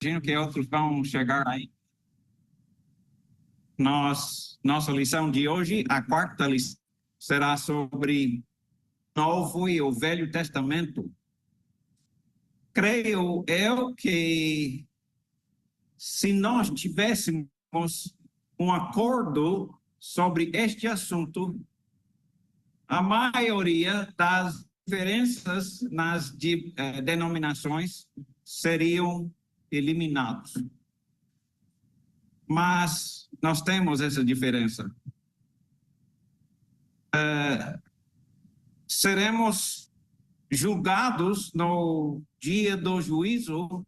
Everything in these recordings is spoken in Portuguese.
imagino que outros vão chegar aí. Nossa lição de hoje, a quarta lição, será sobre o Novo e o Velho Testamento. Creio eu que se nós tivéssemos um acordo sobre este assunto, a maioria das diferenças nas denominações seriam eliminadas. Mas nós temos essa diferença. Seremos julgados no dia do juízo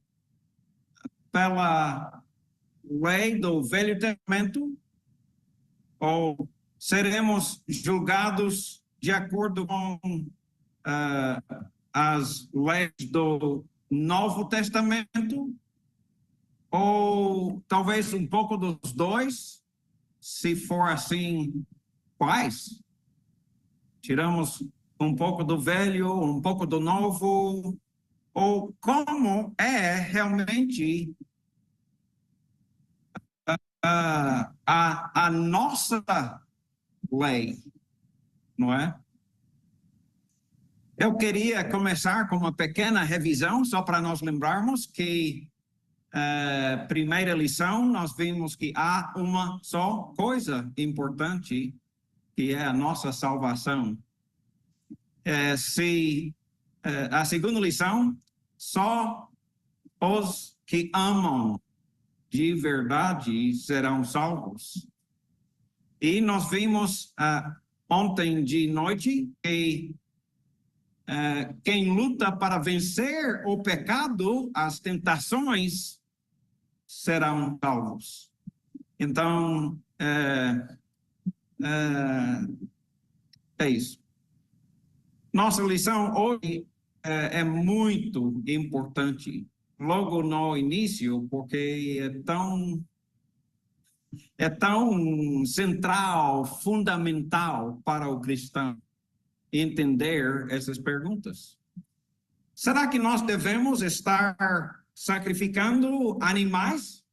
pela lei do Velho Testamento ou seremos julgados de acordo com as leis do Novo Testamento, ou talvez um pouco dos dois, se for assim, quais? Tiramos um pouco do velho, um pouco do novo, ou como é realmente a nossa lei, não é? Eu queria começar com uma pequena revisão, só para nós lembrarmos que primeira lição, nós vimos que há uma só coisa importante, que é a nossa salvação. A segunda lição, só os que amam de verdade serão salvos. E nós vimos ontem de noite que quem luta para vencer o pecado, as tentações, serão salvos. Então, é isso. Nossa lição hoje é muito importante, logo no início, porque é tão central, fundamental para o cristão entender essas perguntas. Será que nós devemos estar sacrificando animais,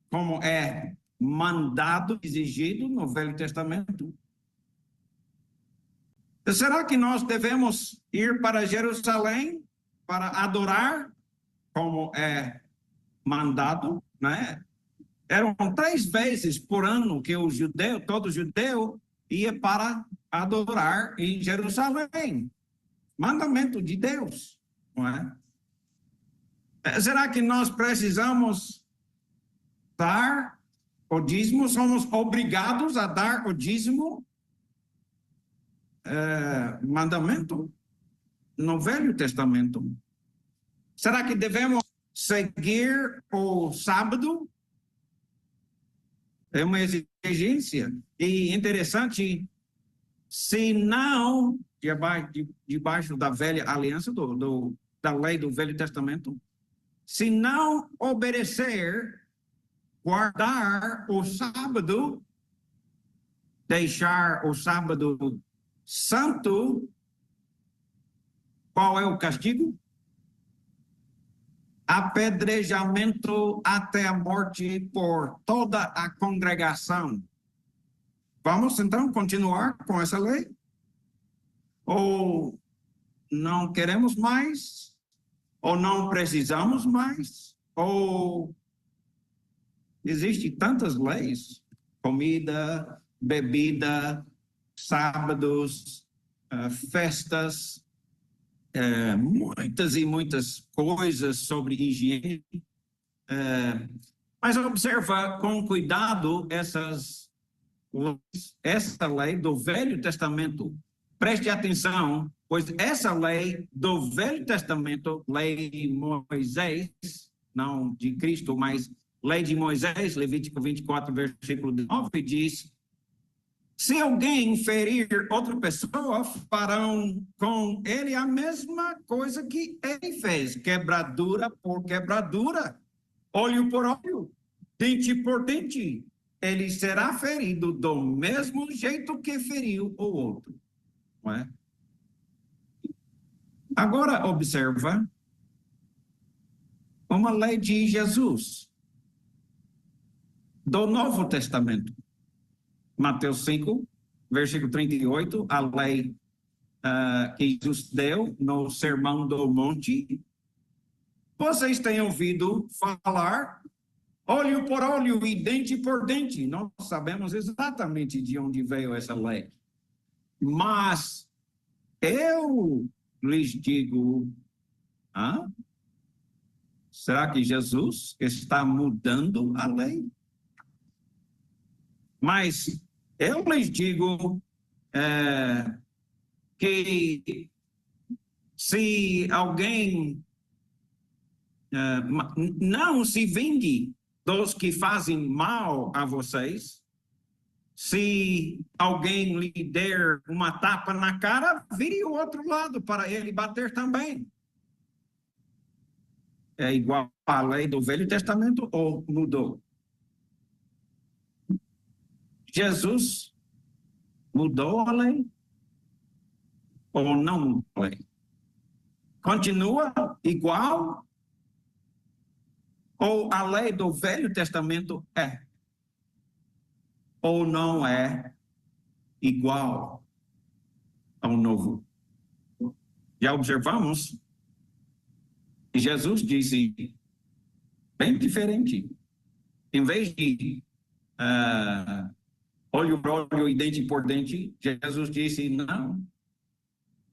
como é mandado, exigido no Velho Testamento? Será que nós devemos ir para Jerusalém para adorar, como é mandado, né? Eram 3 vezes por ano que todo judeu ia para adorar em Jerusalém. Mandamento de Deus, não é? Será que nós precisamos dar o dízimo? Somos obrigados a dar o dízimo? Mandamento no Velho Testamento. Será que devemos seguir o sábado? É uma exigência. E interessante, se não, debaixo da velha aliança, da lei do Velho Testamento, se não obedecer, guardar o sábado, deixar o sábado santo, qual é o castigo? Apedrejamento até a morte por toda a congregação. Vamos então continuar com essa lei? Ou não queremos mais? Ou não precisamos mais? Ou existem tantas leis? Comida, bebida, sábados, festas, muitas e muitas coisas sobre higiene. Mas observa com cuidado essa lei do Velho Testamento. Preste atenção, pois essa lei do Velho Testamento, lei de Moisés, não de Cristo, mas lei de Moisés, Levítico 24, versículo 9, diz: se alguém ferir outra pessoa, farão com ele a mesma coisa que ele fez, quebradura por quebradura, olho por olho, dente por dente. Ele será ferido do mesmo jeito que feriu o outro. Não é? Agora observa uma lei de Jesus, do Novo Testamento. Mateus 5, versículo 38, a lei que Jesus deu no Sermão do Monte. Vocês têm ouvido falar, olho por olho e dente por dente. Nós sabemos exatamente de onde veio essa lei. Mas eu lhes digo, será que Jesus está mudando a lei? Mas eu lhes digo que se alguém não se vingue dos que fazem mal a vocês, se alguém lhe der uma tapa na cara, vire o outro lado para ele bater também. É igual à lei do Velho Testamento ou mudou? Jesus mudou a lei ou não mudou a lei? Continua igual ou a lei do Velho Testamento é ou não é igual ao Novo? Já observamos que Jesus disse bem diferente. Em vez de olho por olho e dente por dente, Jesus disse, não.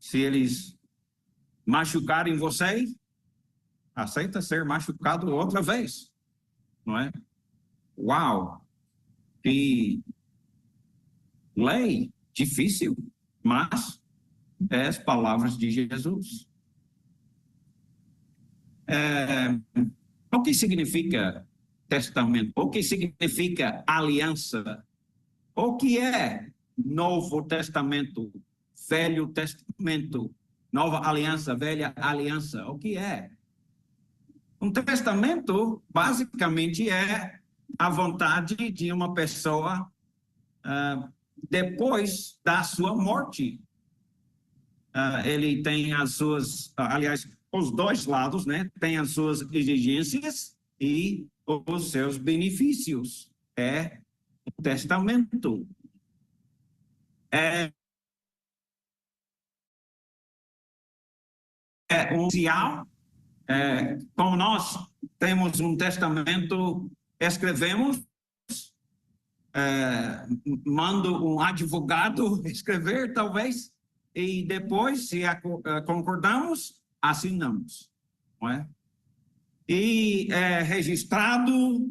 Se eles machucarem vocês, aceita ser machucado outra vez. Não é? Uau! Que lei difícil, mas é as palavras de Jesus. O que significa testamento? O que significa aliança? O que é Novo Testamento, Velho Testamento, Nova Aliança, Velha Aliança? O que é? Um testamento, basicamente, é a vontade de uma pessoa depois da sua morte. Ele tem as suas, aliás, os dois lados, né? Tem as suas exigências e os seus benefícios. É o testamento. É um social. Como nós temos um testamento, escrevemos, mando um advogado escrever, talvez, e depois, se concordamos, assinamos, não é? E é registrado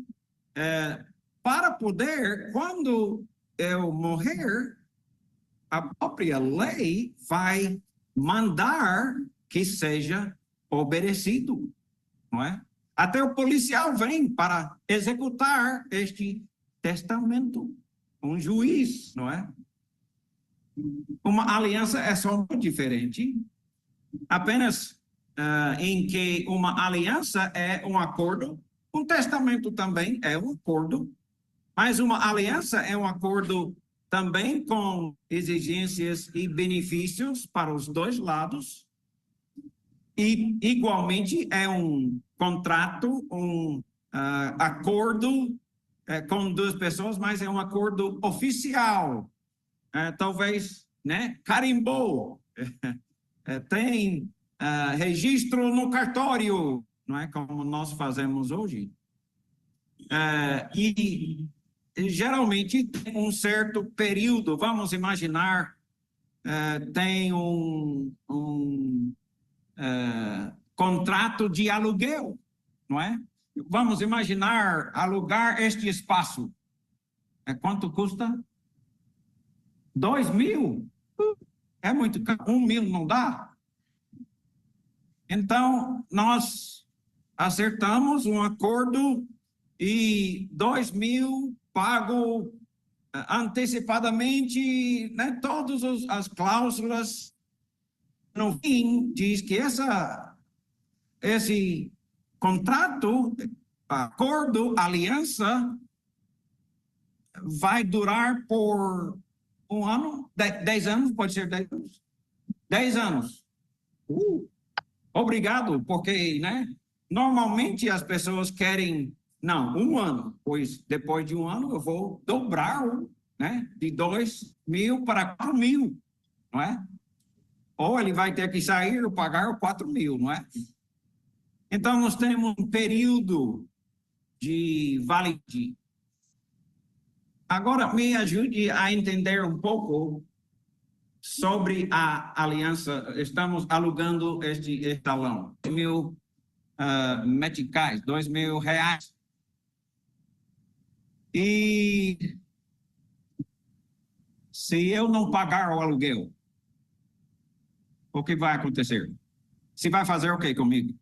para poder, quando eu morrer, a própria lei vai mandar que seja obedecido, não é? Até o policial vem para executar este testamento, um juiz, não é? Uma aliança é só muito diferente, apenas em que uma aliança é um acordo, um testamento também é um acordo, mas uma aliança é um acordo também com exigências e benefícios para os dois lados, e igualmente é um contrato, um acordo com duas pessoas, mas é um acordo oficial. Talvez, né, carimbou, tem registro no cartório, não é como nós fazemos hoje. E geralmente tem um certo período, vamos imaginar, tem um contrato de aluguel, não é? Vamos imaginar alugar este espaço. Quanto custa? 2.000? É muito caro. 1.000 não dá? Então, nós acertamos um acordo e 2.000 pago antecipadamente, né, todas as cláusulas. No fim, diz que esse contrato, acordo, aliança, vai durar por 1 ano, 10 anos, pode ser 10 anos. 10 anos. Obrigado, porque, né, normalmente as pessoas querem, não, 1 ano, pois depois de 1 ano eu vou dobrar, né, de 2.000 para 4.000, não é? Ou ele vai ter que sair ou pagar 4.000, não é? Então, nós temos um período de validade. Agora, me ajude a entender um pouco sobre a aliança. Estamos alugando este salão. 2.000 meticais, R$ 2.000. E se eu não pagar o aluguel, o que vai acontecer? Você vai fazer o que comigo?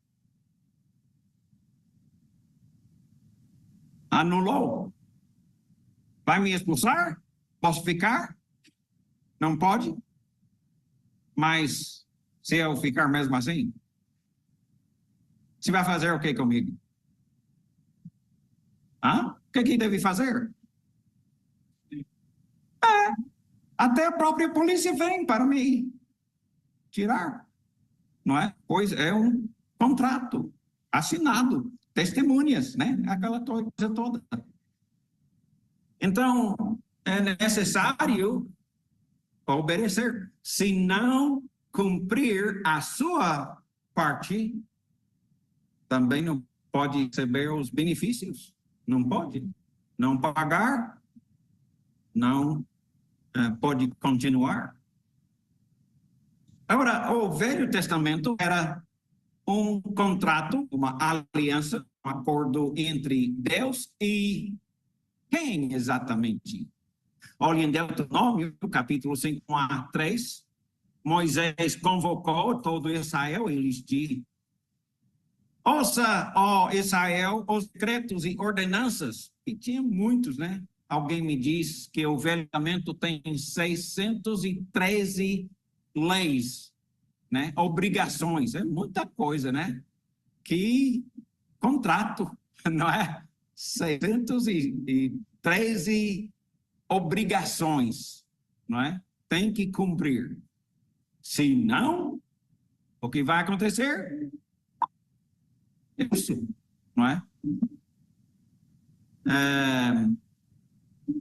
Anulou? Vai me expulsar? Posso ficar? Não pode? Mas se eu ficar mesmo assim, você vai fazer o que comigo? O que deve fazer? Até a própria polícia vem para me tirar, não é? Pois é um contrato assinado, testemunhas, né? Aquela coisa toda. Então, é necessário obedecer. Se não cumprir a sua parte, também não pode receber os benefícios. Não pode. Não pagar, não pode continuar. Agora, o Velho Testamento era um contrato, uma aliança, um acordo entre Deus e quem exatamente? Olha em Deuteronômio, capítulo 5:1-3, Moisés convocou todo Israel e lhes disse: ouça, ó Israel, os decretos e ordenanças. E tinha muitos, né? Alguém me diz que o Velho Testamento tem 613 leis, né? Obrigações, é muita coisa, né? Que contrato, não é? 613 obrigações, não é? Tem que cumprir. Se não, o que vai acontecer? Isso, não é?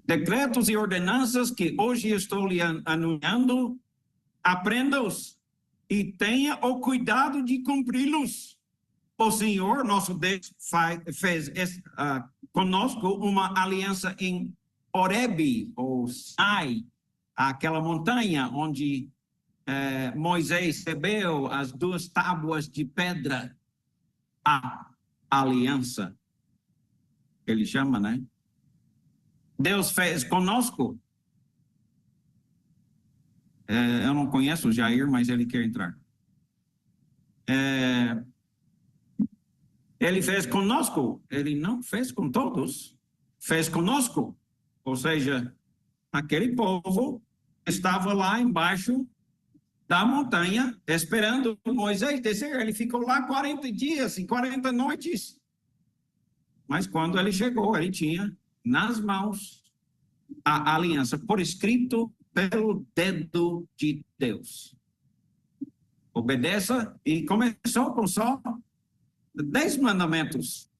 Decretos e ordenanças que hoje estou lhe anunciando, aprenda-os e tenha o cuidado de cumpri-los. O Senhor, nosso Deus, fez conosco uma aliança em Horebe, ou Sinai, aquela montanha onde Moisés recebeu as 2 tábuas de pedra, a aliança, ele chama, né? Deus fez conosco. Eu não conheço o Jair, mas ele quer entrar. Ele fez conosco, ele não fez com todos, fez conosco. Ou seja, aquele povo estava lá embaixo da montanha, esperando Moisés descer. Ele ficou lá 40 dias e 40 noites. Mas quando ele chegou, ele tinha nas mãos a aliança por escrito pelo dedo de Deus. Obedeça, e começou com só 10 mandamentos.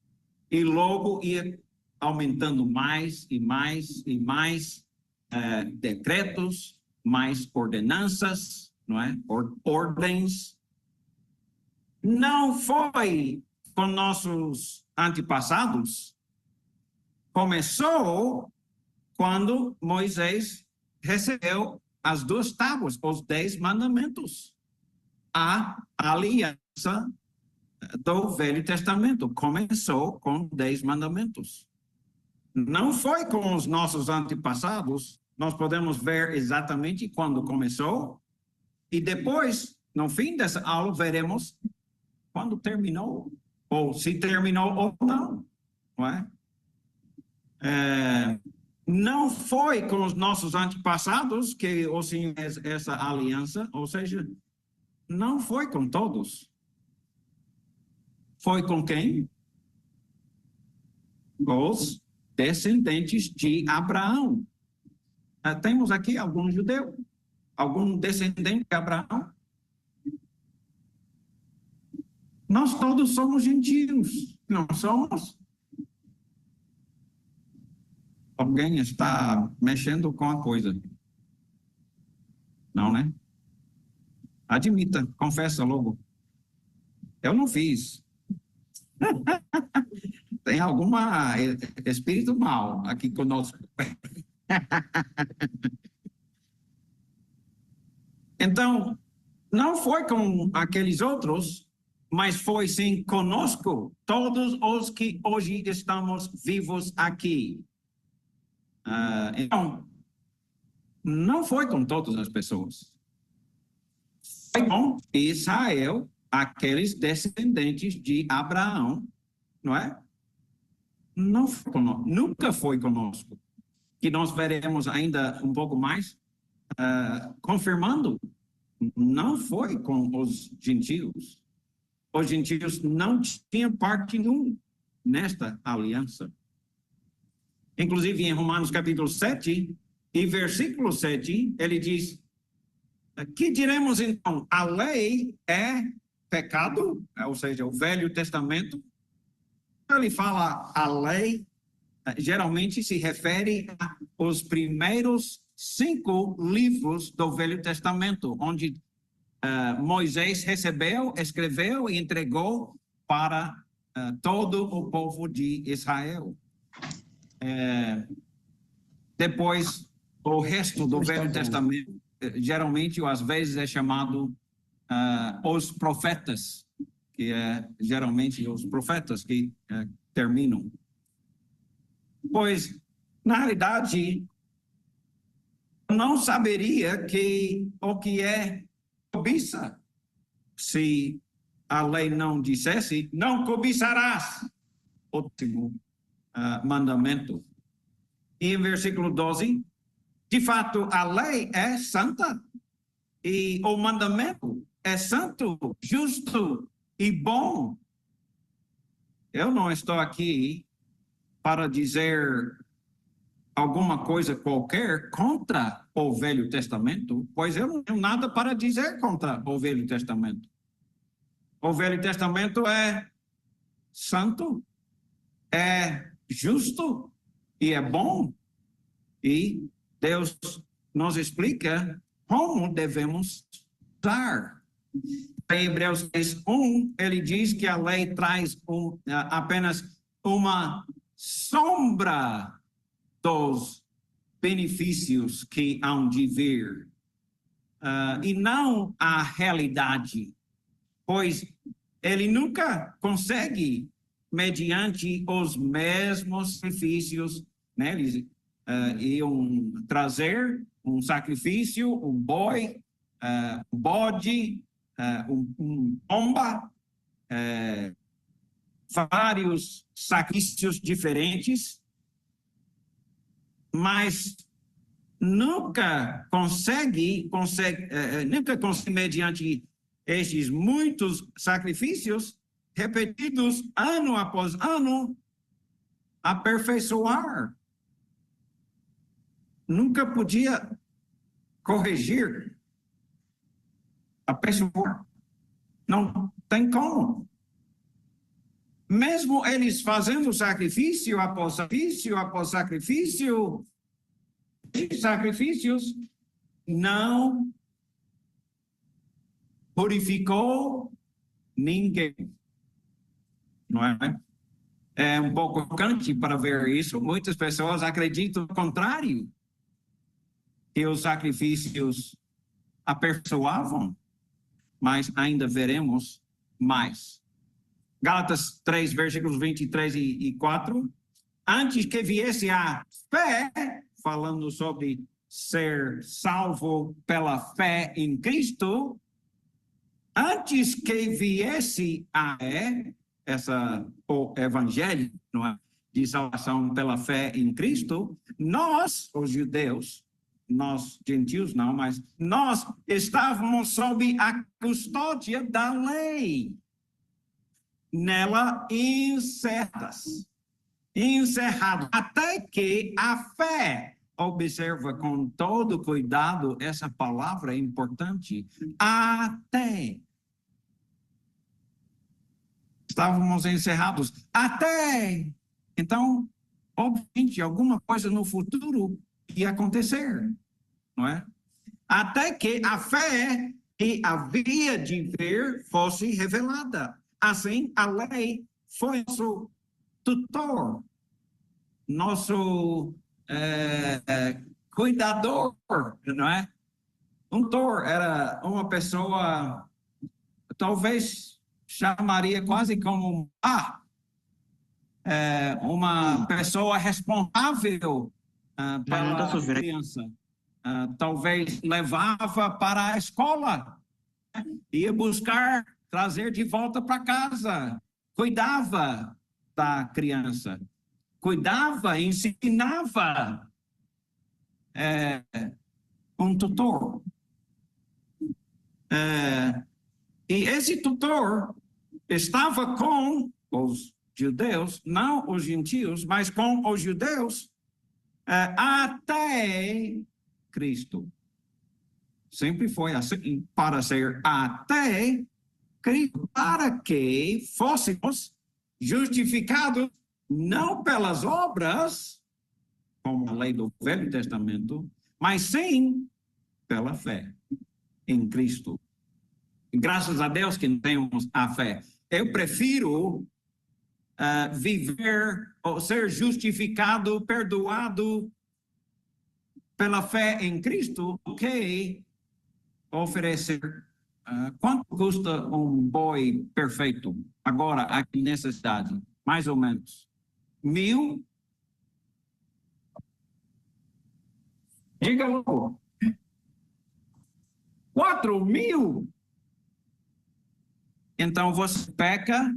E logo ia aumentando mais e mais e mais decretos, mais ordenanças, não é? Ordens. Não foi com nossos antepassados. Começou quando Moisés recebeu as 2 tábuas, os 10 mandamentos. A aliança do Velho Testamento começou com 10 mandamentos. Não foi com os nossos antepassados. Nós podemos ver exatamente quando começou e depois, no fim dessa aula, veremos quando terminou, ou se terminou ou não, não é? Não foi com os nossos antepassados que o Senhor fez essa aliança, ou seja, não foi com todos. Foi com quem? Os descendentes de Abraão. Temos aqui algum judeu? Algum descendente de Abraão? Nós todos somos gentios, não somos? Alguém está mexendo com a coisa. Não, né? Admita, confessa logo. Eu não fiz. Tem alguma espírito mal aqui conosco. Então, não foi com aqueles outros, mas foi sim conosco, todos os que hoje estamos vivos aqui. Então, não foi com todas as pessoas. Foi com Israel, aqueles descendentes de Abraão, não é? Não foi conosco, nunca foi conosco. Que nós veremos ainda um pouco mais, confirmando, não foi com os gentios. Os gentios não tinham parte nenhuma nesta aliança. Inclusive, em Romanos capítulo 7 e versículo 7, ele diz, que diremos então? A lei é pecado, ou seja, o Velho Testamento. Ele fala a lei, geralmente se refere aos primeiros 5 livros do Velho Testamento, onde Moisés recebeu, escreveu e entregou para todo o povo de Israel. Depois, o resto do Velho Testamento, geralmente, ou às vezes, é chamado os profetas, que é geralmente os profetas que terminam. Pois, na realidade, não saberia o que é cobiça se a lei não dissesse, não cobiçarás. Último mandamento. E em versículo 12, de fato, a lei é santa e o mandamento é santo, justo e bom. Eu não estou aqui para dizer alguma coisa qualquer contra o Velho Testamento, pois eu não tenho nada para dizer contra o Velho Testamento. O Velho Testamento é santo, é justo e é bom. E Deus nos explica como devemos usar. Em Hebreus 6:1, ele diz que a lei traz apenas uma sombra dos benefícios que hão de vir, e não a realidade, pois ele nunca consegue, mediante os mesmos sacrifícios, né? Eles iam trazer um sacrifício, um boi, um bode, um pomba, vários sacrifícios diferentes, mas nunca consegue, mediante estes muitos sacrifícios repetidos ano após ano, aperfeiçoar. Nunca podia corrigir, aperfeiçoar. Não tem como. Mesmo eles fazendo sacrifício após sacrifício, após sacrifício, sacrifícios, não purificou ninguém. Não é? É um pouco chocante para ver isso. Muitas pessoas acreditam o contrário, que os sacrifícios aperfeiçoavam, mas ainda veremos mais. Gálatas 3, versículos 23 e 4. Antes que viesse a fé, falando sobre ser salvo pela fé em Cristo, antes que viesse a o evangelho, não é? De salvação pela fé em Cristo, nós, os judeus, nós gentios não, mas nós estávamos sob a custódia da lei, nela encerrados, até que a fé, observa com todo cuidado, essa palavra é importante, até. estávamos encerrados. Até, então, obviamente, alguma coisa no futuro ia acontecer, não é? Até que a fé que havia de vir fosse revelada. Assim, a lei foi nosso tutor, nosso cuidador, não é? Um tutor era uma pessoa, talvez chamaria quase como uma pessoa responsável pela criança. Talvez levava para a escola, ia buscar, trazer de volta para casa, cuidava da criança, cuidava, ensinava, um tutor. E esse tutor estava com os judeus, não os gentios, mas com os judeus, até Cristo. Sempre foi assim, para ser até Cristo, para que fôssemos justificados não pelas obras, como a lei do Velho Testamento, mas sim pela fé em Cristo. Graças a Deus que temos a fé. Eu prefiro viver ou ser justificado, perdoado pela fé em Cristo, do que oferecer. Quanto custa um boi perfeito agora aqui nessa cidade? Mais ou menos 1.000? Diga logo. 4.000? Então você peca,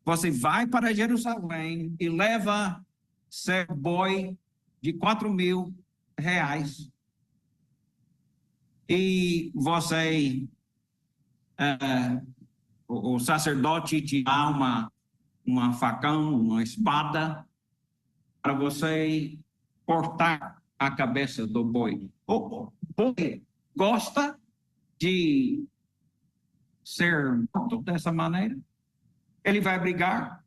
você vai para Jerusalém e leva seu boi de 4.000 reais. E você, o sacerdote te dá uma facão, uma espada, para você cortar a cabeça do boi. O boi gosta de ser morto dessa maneira? Ele vai brigar?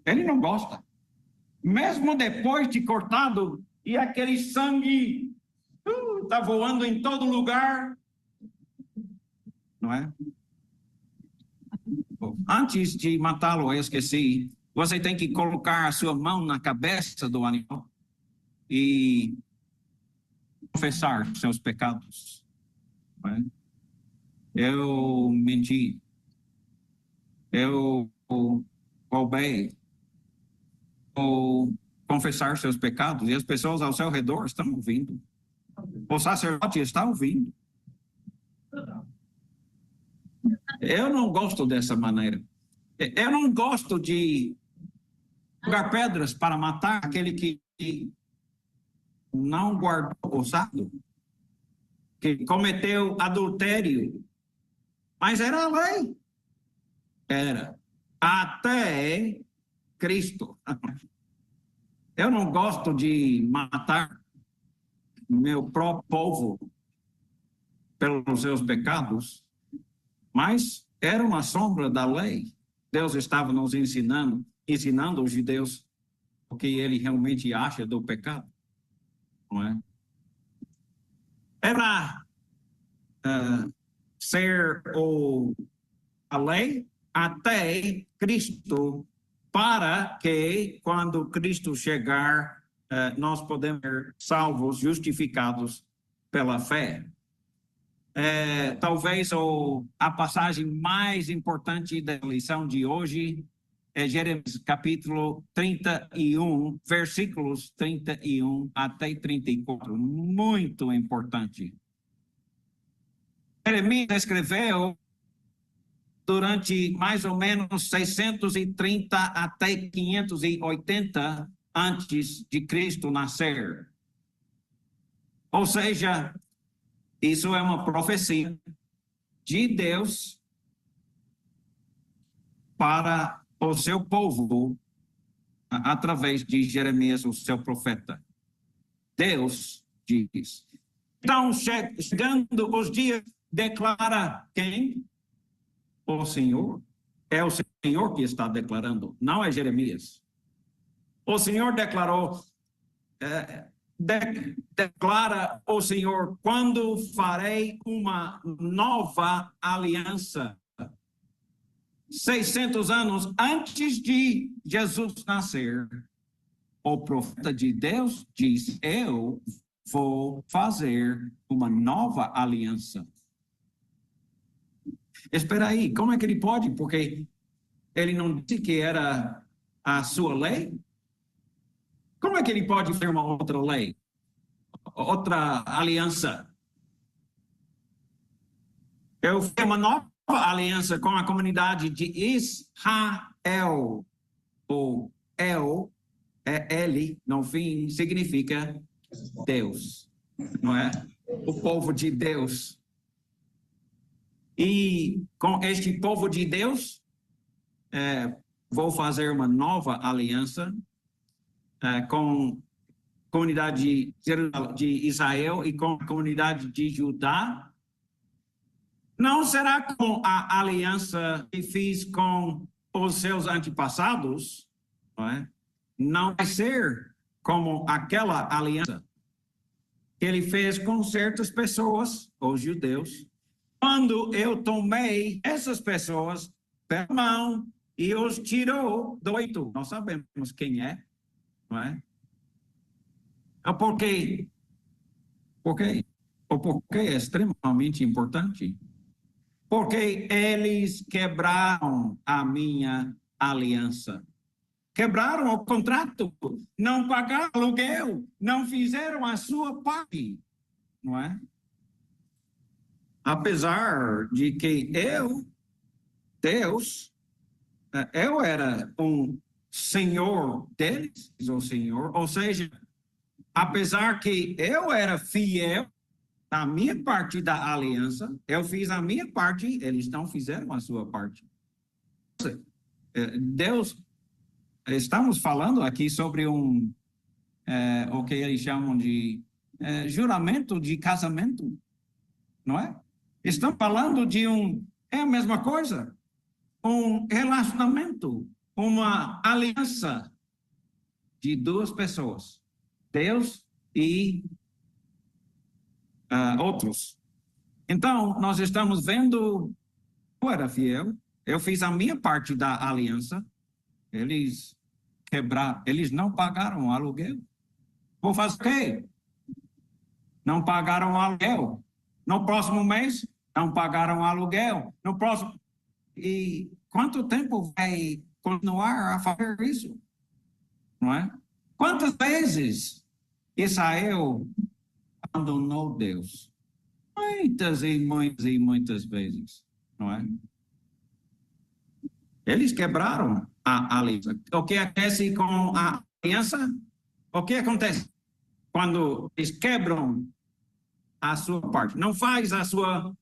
Ele não gosta. Mesmo depois de cortado, e aquele sangue está voando em todo lugar, não é? Antes de matá-lo, eu esqueci, você tem que colocar a sua mão na cabeça do animal e confessar seus pecados. Não é? Eu menti, eu roubei, ou confessar seus pecados, e as pessoas ao seu redor estão ouvindo. O sacerdote está ouvindo. Eu não gosto dessa maneira. Eu não gosto de jogar pedras para matar aquele que não guardou o sábado, que cometeu adultério. Mas era a lei. Era. Até Cristo. Eu não gosto de matar meu próprio povo pelos seus pecados, mas era uma sombra da lei. Deus estava nos ensinando os judeus o que ele realmente acha do pecado, não é? Era ser a lei até Cristo, para que quando Cristo chegar, nós podemos ser salvos, justificados pela fé. Talvez a passagem mais importante da lição de hoje é Jeremias capítulo 31, versículos 31 até 34. Muito importante. Jeremias escreveu durante mais ou menos 630 até 580 antes de Cristo nascer. Ou seja, isso é uma profecia de Deus para o seu povo através de Jeremias, o seu profeta. Deus diz. Então, chegando os dias, declara quem? O Senhor. É o Senhor que está declarando, não é Jeremias. O Senhor declarou, declara o Senhor, quando farei uma nova aliança. 600 anos antes de Jesus nascer, o profeta de Deus diz, eu vou fazer uma nova aliança. Espera aí, como é que ele pode? Porque ele não disse que era a sua lei? Como é que ele pode fazer uma outra lei? Outra aliança? Eu fiz uma nova aliança com a comunidade de Israel. O El, Ele, no fim, significa Deus, não é? O povo de Deus. E com este povo de Deus, vou fazer uma nova aliança com a comunidade de Israel e com a comunidade de Judá. Não será com a aliança que fiz com os seus antepassados, não é? Não vai ser como aquela aliança que ele fez com certas pessoas, os judeus, quando eu tomei essas pessoas pela mão e os tirou do Egito. Nós sabemos quem é, não é? Por quê? O porquê é extremamente importante. Porque eles quebraram a minha aliança. Quebraram o contrato, não pagaram aluguel, não fizeram a sua parte, não é? Apesar de que Deus, eu era um senhor deles, o Senhor, ou seja, apesar que eu era fiel na minha parte da aliança, eu fiz a minha parte, eles não fizeram a sua parte. Deus, estamos falando aqui sobre o que eles chamam de juramento de casamento, não é? Estamos falando de é a mesma coisa, um relacionamento, uma aliança de duas pessoas, Deus e outros. Então, nós estamos vendo, eu era fiel, eu fiz a minha parte da aliança, eles quebraram, eles não pagaram o aluguel. Vou fazer o quê? Não pagaram o aluguel. No próximo mês, não pagaram o aluguel. No próximo... E quanto tempo vai continuar a fazer isso? Não é? Quantas vezes Israel abandonou Deus? Muitas e muitas e muitas vezes, não é? Eles quebraram a aliança. O que acontece com a aliança? O que acontece quando eles quebram a sua parte? Não faz a sua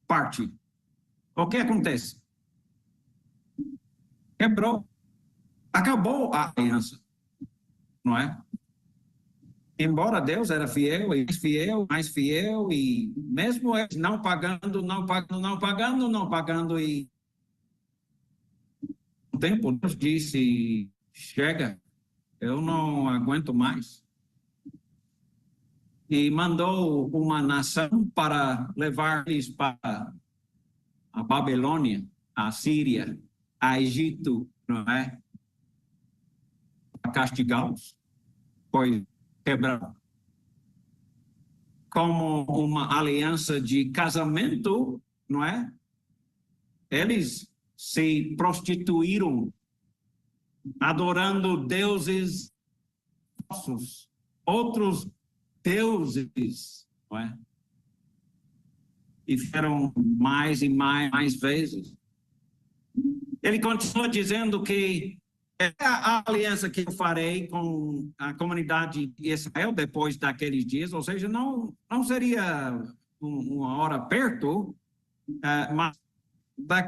parte. O que acontece? Quebrou. Acabou a aliança, não é? Embora Deus era fiel, e mais fiel, e mesmo eles não pagando, e o tempo Deus disse, chega, eu não aguento mais. E mandou uma nação para levar eles para a Babilônia, a Síria, a Egito, não é? Para castigá-los. Foi quebrado. Como uma aliança de casamento, não é? Eles se prostituíram, adorando deuses falsos, outros deuses, não é? E fizeram mais e mais vezes. Ele continua dizendo que é a aliança que eu farei com a comunidade de Israel depois daqueles dias, ou seja, não seria uma hora perto, mas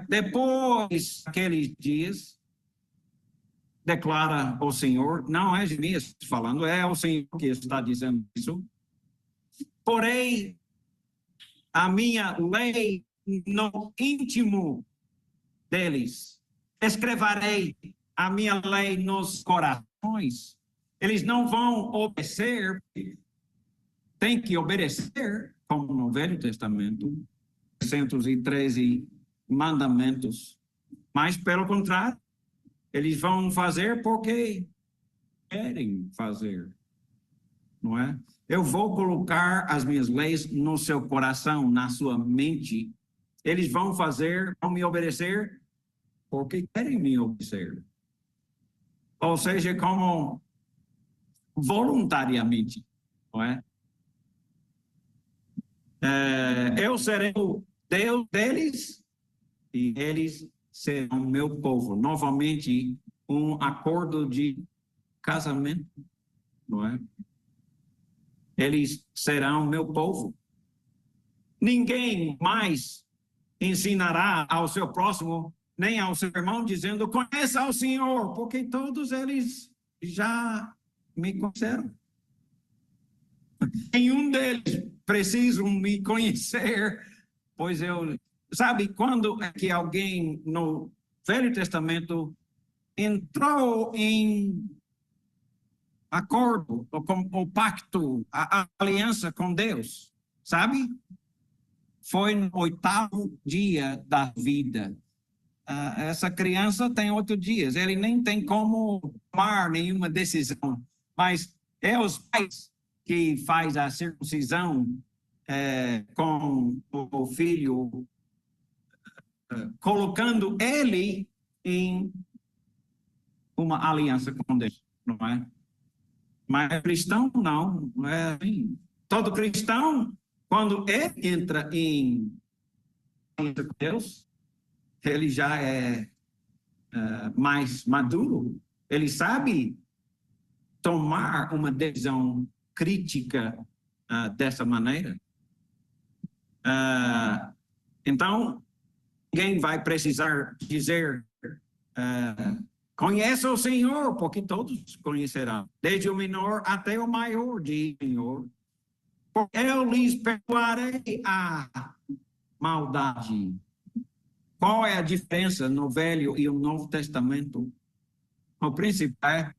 depois daqueles dias, declara o Senhor, não é Jeremias falando, é o Senhor que está dizendo isso. Porém, a minha lei no íntimo deles, escreverei a minha lei nos corações. Eles não vão obedecer, tem que obedecer, como no Velho Testamento, 113 mandamentos. Mas, pelo contrário, eles vão fazer porque querem fazer, não é? Eu vou colocar as minhas leis no seu coração, na sua mente. Eles vão fazer, vão me obedecer porque querem me obedecer. Ou seja, como voluntariamente, não é? Eu serei o Deus deles e eles serão meu povo. Novamente, um acordo de casamento, não é? Eles serão meu povo. Ninguém mais ensinará ao seu próximo, nem ao seu irmão, dizendo, conheça ao Senhor, porque todos eles já me conheceram. Nenhum deles precisa me conhecer, pois eu... Sabe, quando é que alguém no Velho Testamento entrou em acordo, o pacto, a aliança com Deus, sabe? Foi no 8º dia da vida. Essa criança tem 8 dias, ele nem tem como tomar nenhuma decisão, mas é os pais que faz a circuncisão com o filho, colocando ele em uma aliança com Deus, não é? Mas cristão não é assim. Todo cristão, quando ele entra em aliança com Deus, ele já é mais maduro, ele sabe tomar uma decisão crítica dessa maneira. Então, ninguém vai precisar dizer conheça o Senhor, porque todos conhecerão, desde o menor até o maior, diz o Senhor. Porque eu lhes perdoarei a maldade. Qual é a diferença no Velho e o Novo Testamento? O principal é,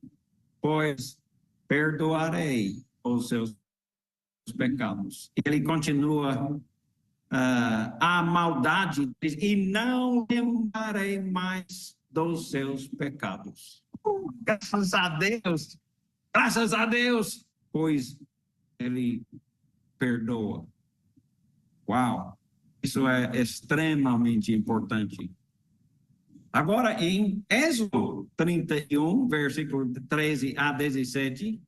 pois perdoarei os seus pecados. Ele continua a maldade e não lembrarei mais dos seus pecados. Graças a Deus, pois ele perdoa. Uau, isso é extremamente importante. Agora, em Êxodo 31, versículo 13 a 17,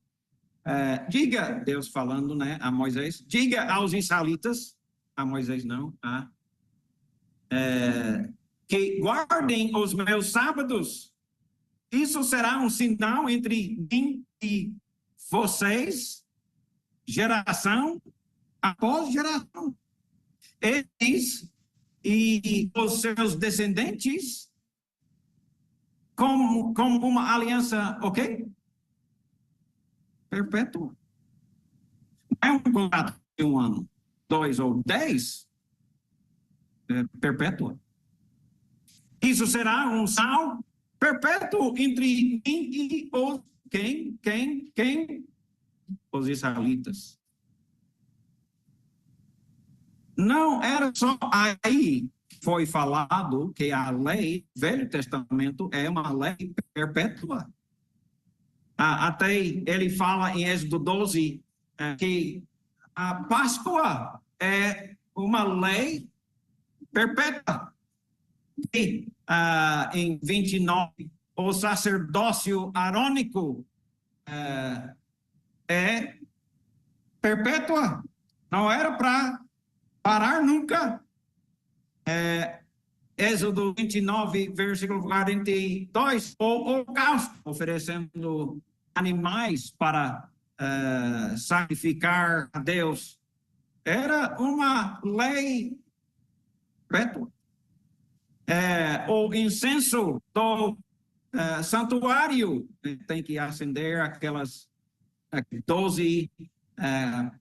diga, Deus falando, né, a Moisés, diga aos israelitas, a Moisés não, que guardem os meus sábados. Isso será um sinal entre mim e vocês, geração após geração. Eles e os seus descendentes, como uma aliança, ok? Perpétua. Não é um contrato de 1 ano, 2 ou 10, perpétua. Isso será um sinal perpétuo entre mim e os quem? Os israelitas. Não era só aí que foi falado que a lei, Velho Testamento, é uma lei perpétua. Até ele fala em Êxodo 12 que a Páscoa é uma lei perpétua. E em 29, o sacerdócio arônico é perpétua. Não era para parar nunca. Êxodo 29, versículo 42, o holocausto, oferecendo animais para sacrificar a Deus. Era uma lei perpétua. O incenso do santuário tem que acender aquelas 12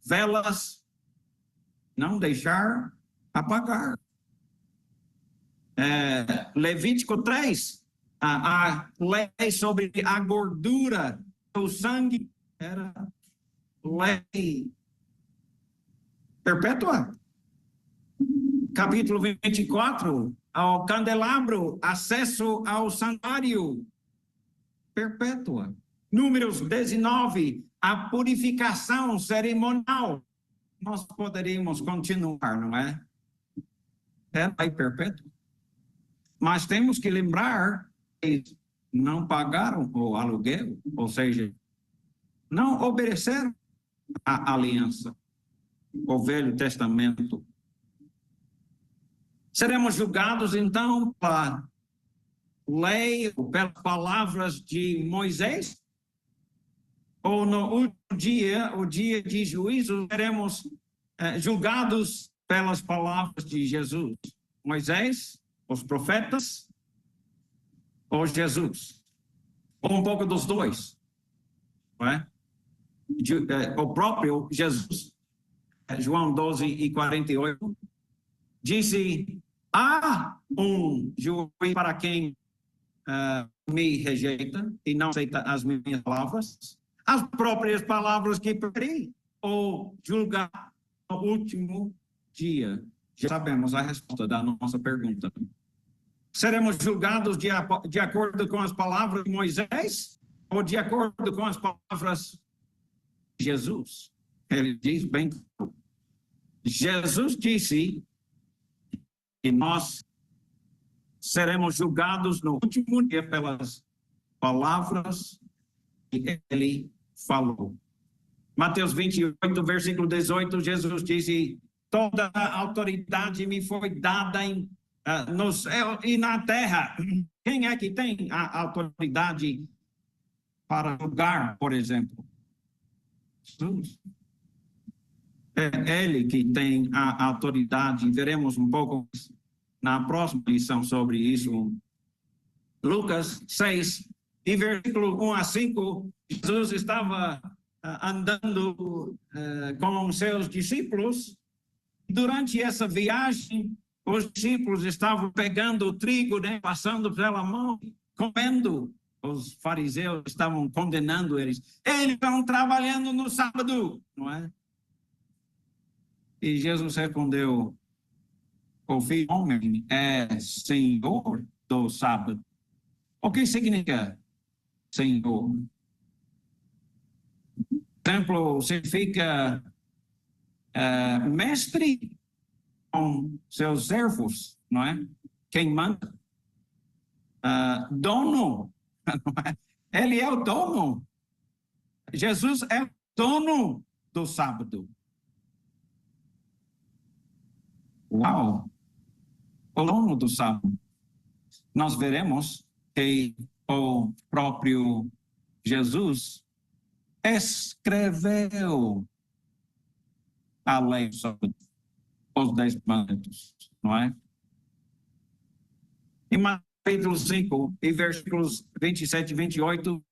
velas, não deixar apagar. Levítico 3, A lei sobre a gordura do sangue era lei perpétua. Capítulo 24, ao candelabro, acesso ao santuário, perpétua. Números 19, a purificação cerimonial. Nós poderíamos continuar, não é? É lei perpétua. Mas temos que lembrar que não pagaram o aluguel, ou seja, não obedeceram à aliança, o Velho Testamento. Seremos julgados, então, pela lei, pelas palavras de Moisés? Ou no último dia, o dia de juízo, seremos julgados pelas palavras de Jesus? Moisés, os profetas ou Jesus? Ou um pouco dos dois? Não é? O próprio Jesus, João 12:48, disse: há um juiz para quem me rejeita e não aceita as minhas palavras, as próprias palavras que preferi, ou julgar no último dia. Já sabemos a resposta da nossa pergunta. Seremos julgados de acordo com as palavras de Moisés ou de acordo com as palavras de Jesus? Ele diz bem, Jesus disse que nós seremos julgados no último dia pelas palavras que ele falou. Mateus 28, versículo 18, Jesus disse: toda a autoridade me foi dada no céu e na terra. Quem é que tem a autoridade para julgar, por exemplo? Jesus. É ele que tem a autoridade. Veremos um pouco na próxima lição sobre isso. Lucas 6, e versículo 1-5, Jesus estava andando com seus discípulos. Durante essa viagem, os discípulos estavam pegando o trigo, né, passando pela mão, comendo. Os fariseus estavam condenando eles. Eles estão trabalhando no sábado, não é? E Jesus respondeu: o Filho do Homem é Senhor do sábado. O que significa Senhor? Templo significa mestre com seus servos, não é? Quem manda. Dono, não é? Ele é o dono. Jesus é o dono do sábado. Uau! O dono do sábado. Nós veremos que o próprio Jesus escreveu a lei sobre os 10 mandamentos, não é? Em capítulo 5, e versículos 27 e 28,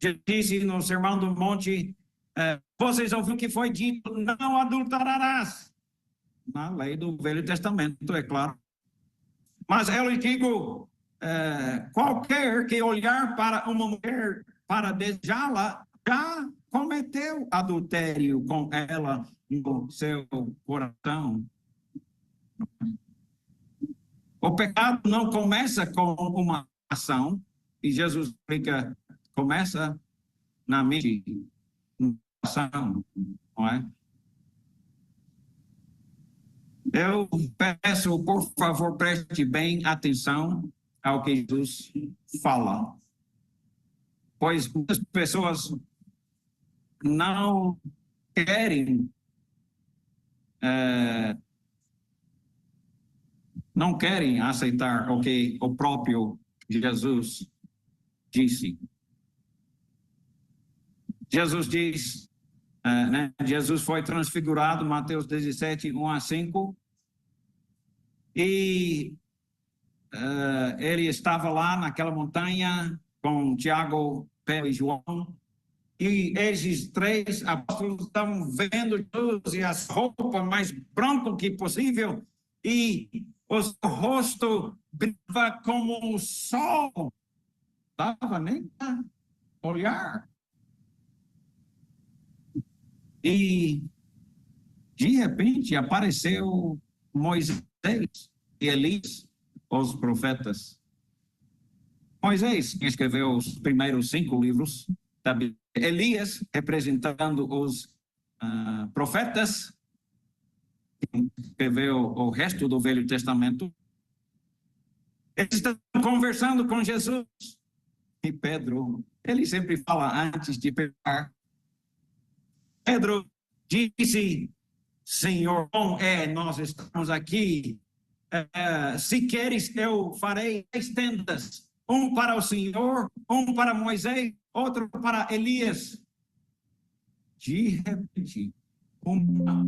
Jesus disse no Sermão do Monte: vocês ouviram que foi dito, não adulterarás. Na lei do Velho Testamento, é claro. Mas eu lhe digo, qualquer que olhar para uma mulher para desejá-la, já cometeu adultério com ela no seu coração. O pecado não começa com uma ação, e Jesus explica, começa na mente, na ação, não é? Eu peço, por favor, preste bem atenção ao que Jesus fala, pois muitas pessoas não querem aceitar o que o próprio Jesus disse. Jesus diz, né? Jesus foi transfigurado, Mateus 17, 1-5, e ele estava lá naquela montanha com Tiago, Pedro e João, e esses 3 apóstolos estavam vendo Jesus e as roupas mais brancas que possível, e o seu rosto brilhava como o sol. Estava nem a olhar. E, de repente, apareceu Moisés e Elias, os profetas. Moisés escreveu os primeiros 5 livros da Bíblia. Elias, representando os profetas, escreveu o resto do Velho Testamento. Eles estão conversando com Jesus. E Pedro, ele sempre fala antes de pegar. Pedro disse: Senhor, nós estamos aqui. Se queres, eu farei 10 tendas. Um para o Senhor, um para Moisés, outro para Elias. De repente, uma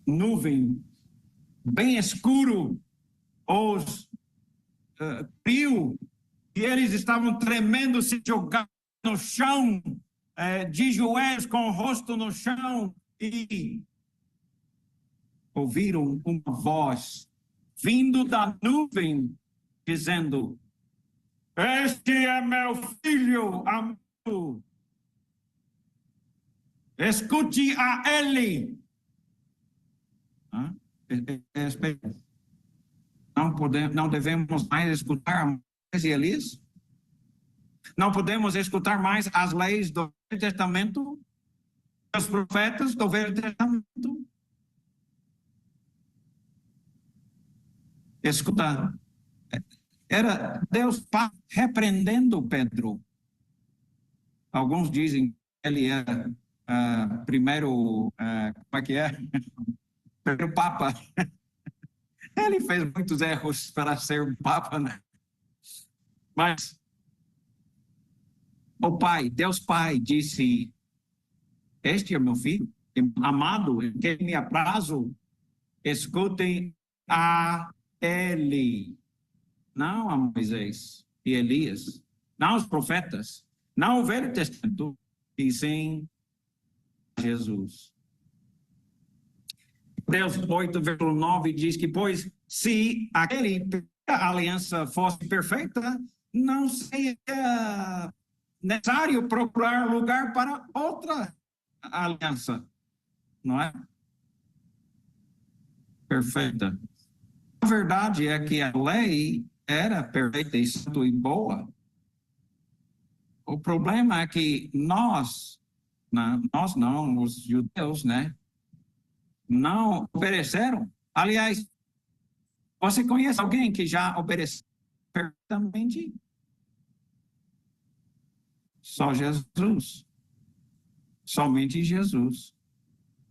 nuvem bem escuro, os frio, e eles estavam tremendo, se jogando no chão, de joelhos, com o rosto no chão, e ouviram uma voz vindo da nuvem, dizendo: Este é meu filho amado, escute a ele. Não devemos mais escutar Moisés e Elias? Não podemos escutar mais as leis do Velho Testamento, os profetas do Velho Testamento? Escuta, era Deus repreendendo Pedro. Alguns dizem que ele era primeiro, como é que é? Primeiro Papa. Ele fez muitos erros para ser Papa, né? Mas o Pai, Deus Pai, disse: Este é meu filho amado, em quem me aprazo, escutem a ele. Não a Moisés e Elias, não os profetas, não o Velho Testamento, e sim Jesus. Hebreus 8, versículo 9 diz que, pois, se a aliança fosse perfeita, não seria necessário procurar lugar para outra aliança, não é? Perfeita. A verdade é que a lei era perfeita e boa. O problema é que nós não, os judeus, né, não obedeceram. Aliás, você conhece alguém que já obedeceu perfeitamente? Só Jesus. Somente Jesus,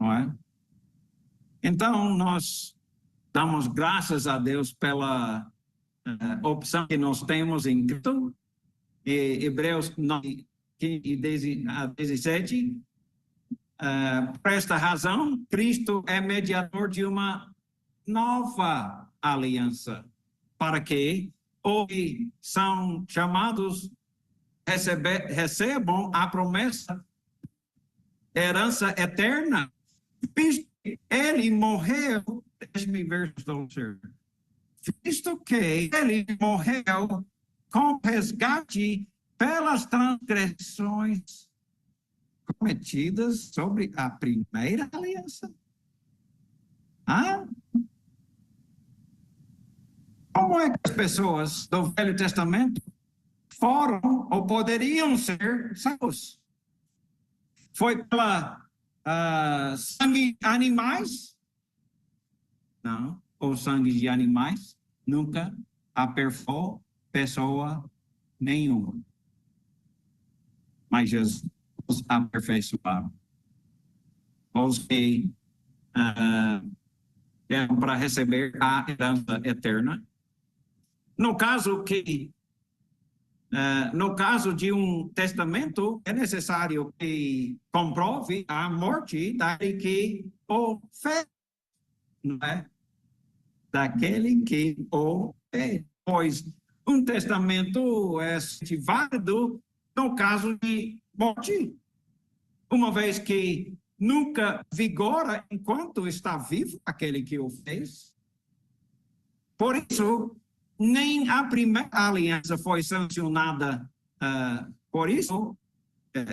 não é? Então, nós damos graças a Deus pela opção que nós temos em Cristo. E Hebreus 9, 15 a 17. Por esta razão, Cristo é mediador de uma nova aliança, para que ou que são chamados, recebam a promessa, herança eterna, visto que ele morreu, deixe-me ver se estou certo, visto que ele morreu com resgate pelas transgressões cometidas sobre a primeira aliança. Como é que as pessoas do Velho Testamento foram ou poderiam ser salvos? Foi pela sangue de animais? Não. O sangue de animais nunca aperfou pessoa nenhuma. Mas Jesus aperfeiçoaram. Os que eram para receber a herança eterna. No caso de um testamento, é necessário que comprove a morte daquele que o fez, não é? Daquele que o fez. Pois um testamento é válido no caso de morte, uma vez que nunca vigora enquanto está vivo aquele que o fez. Por isso, nem a primeira aliança foi sancionada por isso,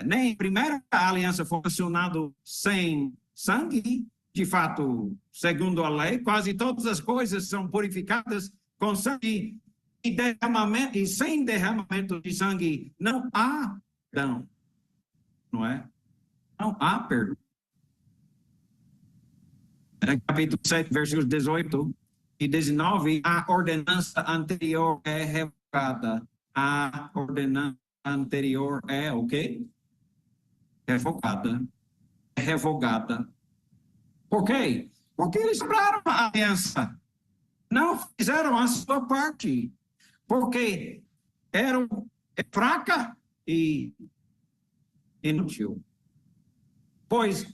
nem a primeira aliança foi sancionada sem sangue. De fato, segundo a lei, quase todas as coisas são purificadas com sangue e sem derramamento de sangue não há perdão, não é? Não há perdão. Capítulo 7, versículos 18 e 19, a ordenança anterior é revogada. A ordenança anterior é o quê? Revogada. É revogada. Por quê? Porque eles quebraram a aliança. Não fizeram a sua parte. Porque eram fraca e inútil. Pois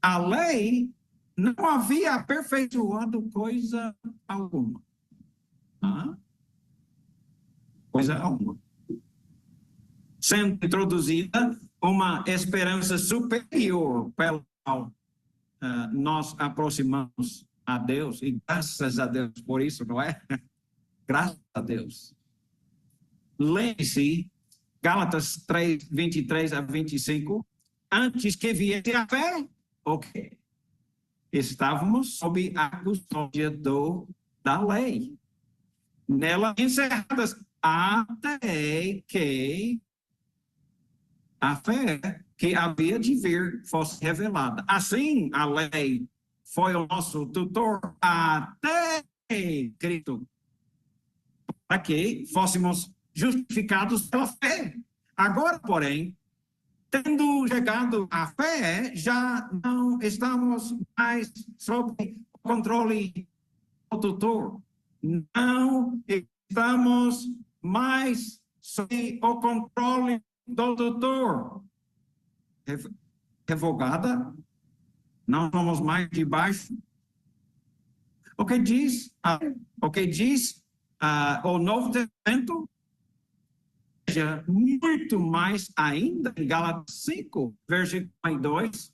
a lei não havia aperfeiçoado coisa alguma. Coisa alguma. Sendo introduzida uma esperança superior pela qual nós aproximamos a Deus, e graças a Deus por isso, não é? Graças a Deus. Leia-se Gálatas 3, 23 a 25, antes que viesse a fé, ok. Estávamos sob a custódia da lei. Nela encerradas até que a fé que havia de vir fosse revelada. Assim, a lei foi o nosso tutor até Cristo, para que fôssemos justificados pela fé. Agora, porém, tendo chegado à fé, já não estamos mais sob o controle do tutor. Não estamos mais sob o controle do tutor. Revogada, não somos mais debaixo. O que diz o Novo Testamento, muito mais ainda, em Gálatas 5, versículo 2,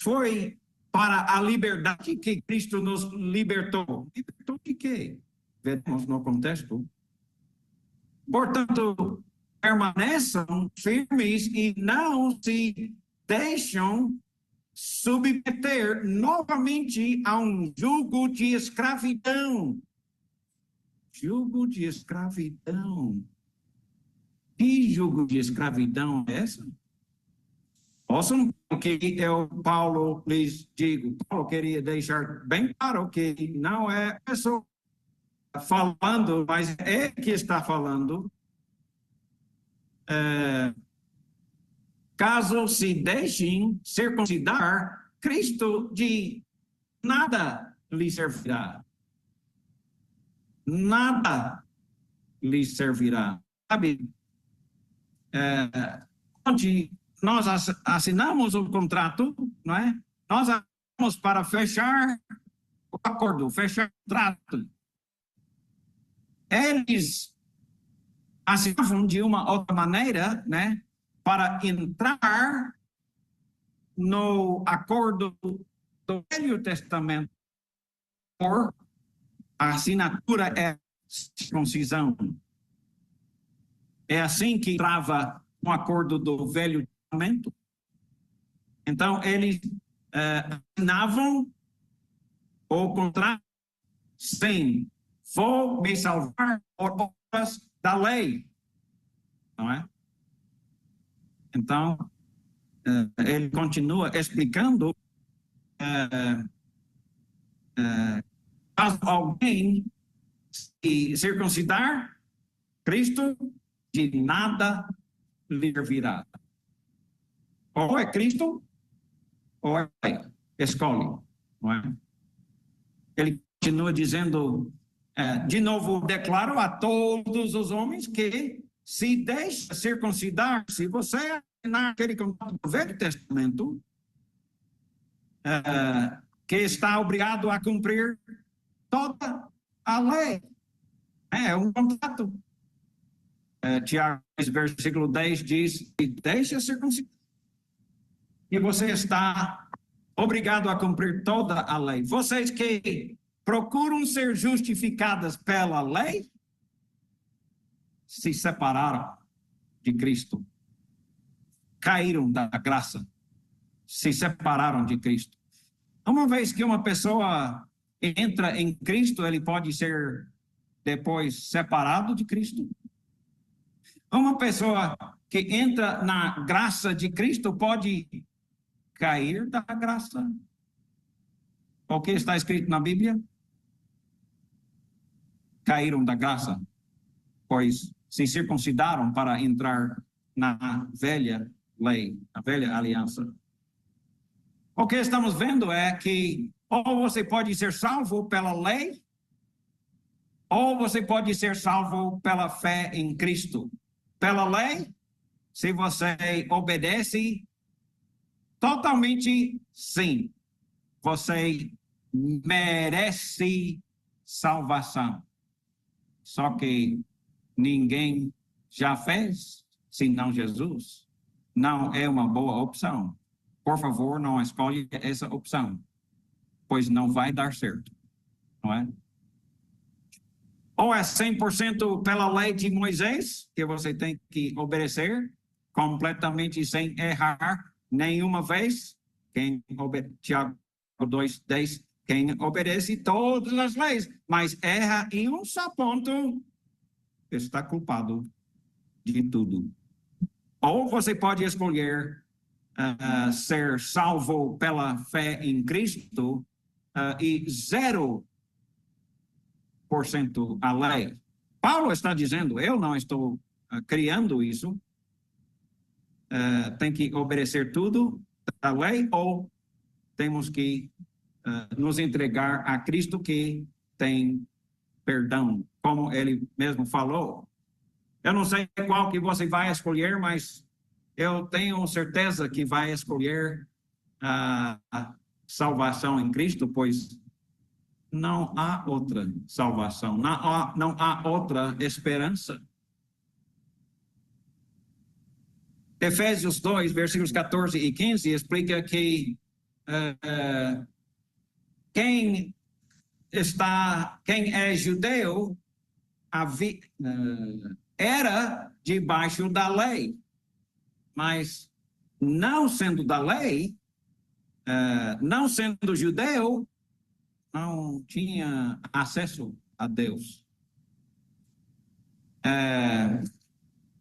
foi para a liberdade que Cristo nos libertou. Libertou de quê? Vemos no contexto. Portanto, permaneçam firmes e não se deixam submeter novamente a um jugo de escravidão. Jugo de escravidão. Que jugo de escravidão é essa? Ouçam o que Paulo lhes digo. Paulo queria deixar bem claro que não é a pessoa falando, mas é que está falando. Caso se deixem circuncidar, Cristo de nada lhe servirá. Nada lhe servirá. Sabe? Onde nós assinamos o contrato, não é? Nós assinamos para fechar o acordo, fechar o trato. eles assinavam de uma outra maneira, né, para entrar no acordo do Velho Testamento, por a assinatura é circuncisão. É assim que entrava no acordo do Velho Testamento. Então, eles assinavam o contrato sem vou me salvar por obras da lei, não é? Então, ele continua explicando caso alguém se circuncidar, Cristo de nada lhe virá. Ou é Cristo, ou é lei. Escolhe, não é? Ele continua dizendo, de novo, declaro a todos os homens que se deixa circuncidar, se você naquele contrato do Velho Testamento, que está obrigado a cumprir toda a lei. É um contrato. Tiago, versículo 10 diz, e deixa circuncidar. E você está obrigado a cumprir toda a lei. Vocês que procuram ser justificadas pela lei, se separaram de Cristo. Caíram da graça. Se separaram de Cristo. Uma vez que uma pessoa entra em Cristo, ele pode ser depois separado de Cristo. Uma pessoa que entra na graça de Cristo pode cair da graça. O que está escrito na Bíblia? Caíram da graça, pois se circuncidaram para entrar na velha lei, a velha aliança. O que estamos vendo é que ou você pode ser salvo pela lei, ou você pode ser salvo pela fé em Cristo. Pela lei, se você obedece totalmente, sim, você merece salvação. Só que ninguém já fez, senão Jesus. Não é uma boa opção. Por favor, não escolha essa opção, pois não vai dar certo, não é? Ou é 100% pela lei de Moisés, que você tem que obedecer, completamente sem errar nenhuma vez. Tiago 2:10, quem obedece todas as leis, mas erra em um só ponto, está culpado de tudo. Ou você pode escolher ser salvo pela fé em Cristo e 0% a lei. Paulo está dizendo, eu não estou criando isso, tem que obedecer tudo da lei, ou temos que nos entregar a Cristo que tem perdão, como ele mesmo falou. Eu não sei qual que você vai escolher, mas eu tenho certeza que vai escolher a salvação em Cristo, pois não há outra salvação, não há outra esperança. Efésios 2, versículos 14 e 15, explica que quem é judeu era debaixo da lei, mas não sendo da lei, não sendo judeu, não tinha acesso a Deus.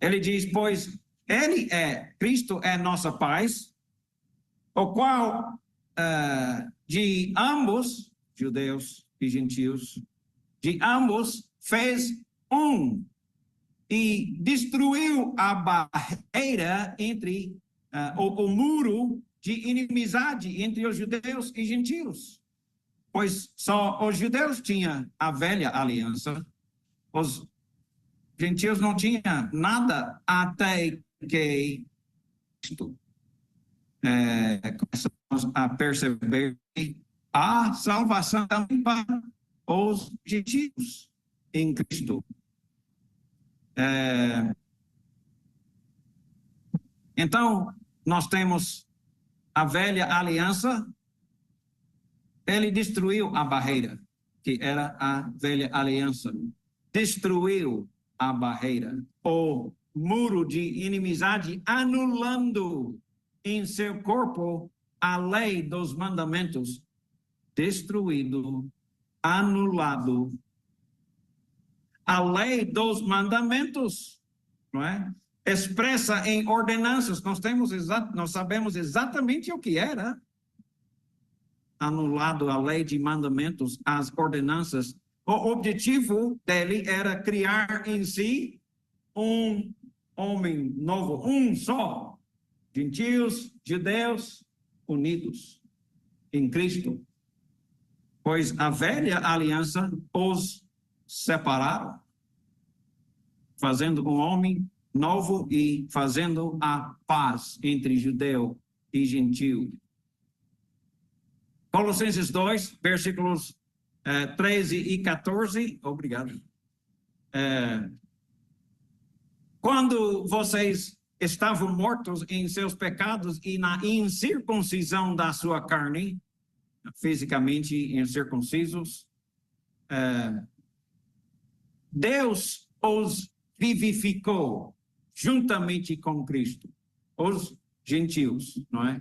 Ele diz, pois Cristo é nossa paz, o qual de ambos, judeus e gentios, de ambos fez um e destruiu a barreira entre o muro de inimizade entre os judeus e gentios. Pois só os judeus tinham a velha aliança, os gentios não tinham nada até que começamos a perceber que há salvação também para os gentios em Cristo. Então, nós temos a velha aliança. Ele destruiu a barreira, que era a velha aliança. Destruiu a barreira, o muro de inimizade, anulando em seu corpo a lei dos mandamentos. Destruído, anulado. A lei dos mandamentos, não é? Expressa em ordenanças. Nós sabemos exatamente o que era. Anulado a lei de mandamentos, as ordenanças. O objetivo dele era criar em si um homem novo, um só. Gentios, judeus, unidos em Cristo. Pois a velha aliança os separaram, fazendo um homem novo e fazendo a paz entre judeu e gentio. Colossenses 2, versículos 13 e 14. Obrigado. Quando vocês estavam mortos em seus pecados e na incircuncisão da sua carne, fisicamente incircuncisos, Deus os vivificou juntamente com Cristo, os gentios, não é?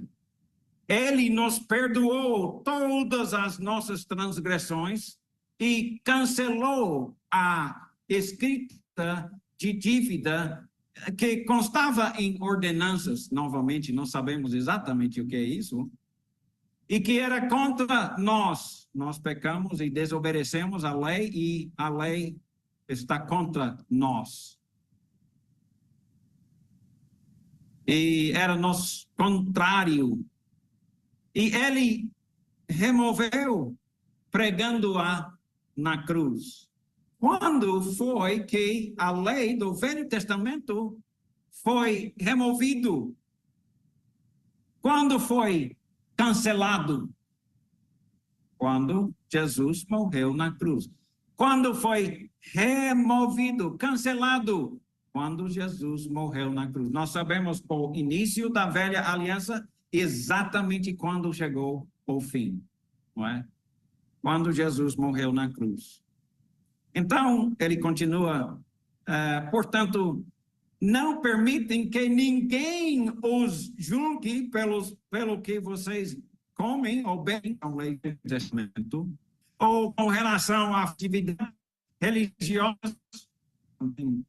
Ele nos perdoou todas as nossas transgressões e cancelou a escrita de dívida que constava em ordenanças. Novamente, não sabemos exatamente o que é isso. E que era contra nós. Nós pecamos e desobedecemos a lei e a lei está contra nós. E era nos contrário. E ele removeu, pregando-a na cruz. Quando foi que a lei do Velho Testamento foi removido? Quando foi cancelado? Quando Jesus morreu na cruz. Quando foi removido, cancelado? Quando Jesus morreu na cruz. Nós sabemos o início da velha aliança, exatamente quando chegou o fim, não é? Quando Jesus morreu na cruz. Então, ele continua, portanto, não permitem que ninguém os julgue pelo que vocês comem ou bebem com o Velho Testamento, ou com relação à atividade religiosa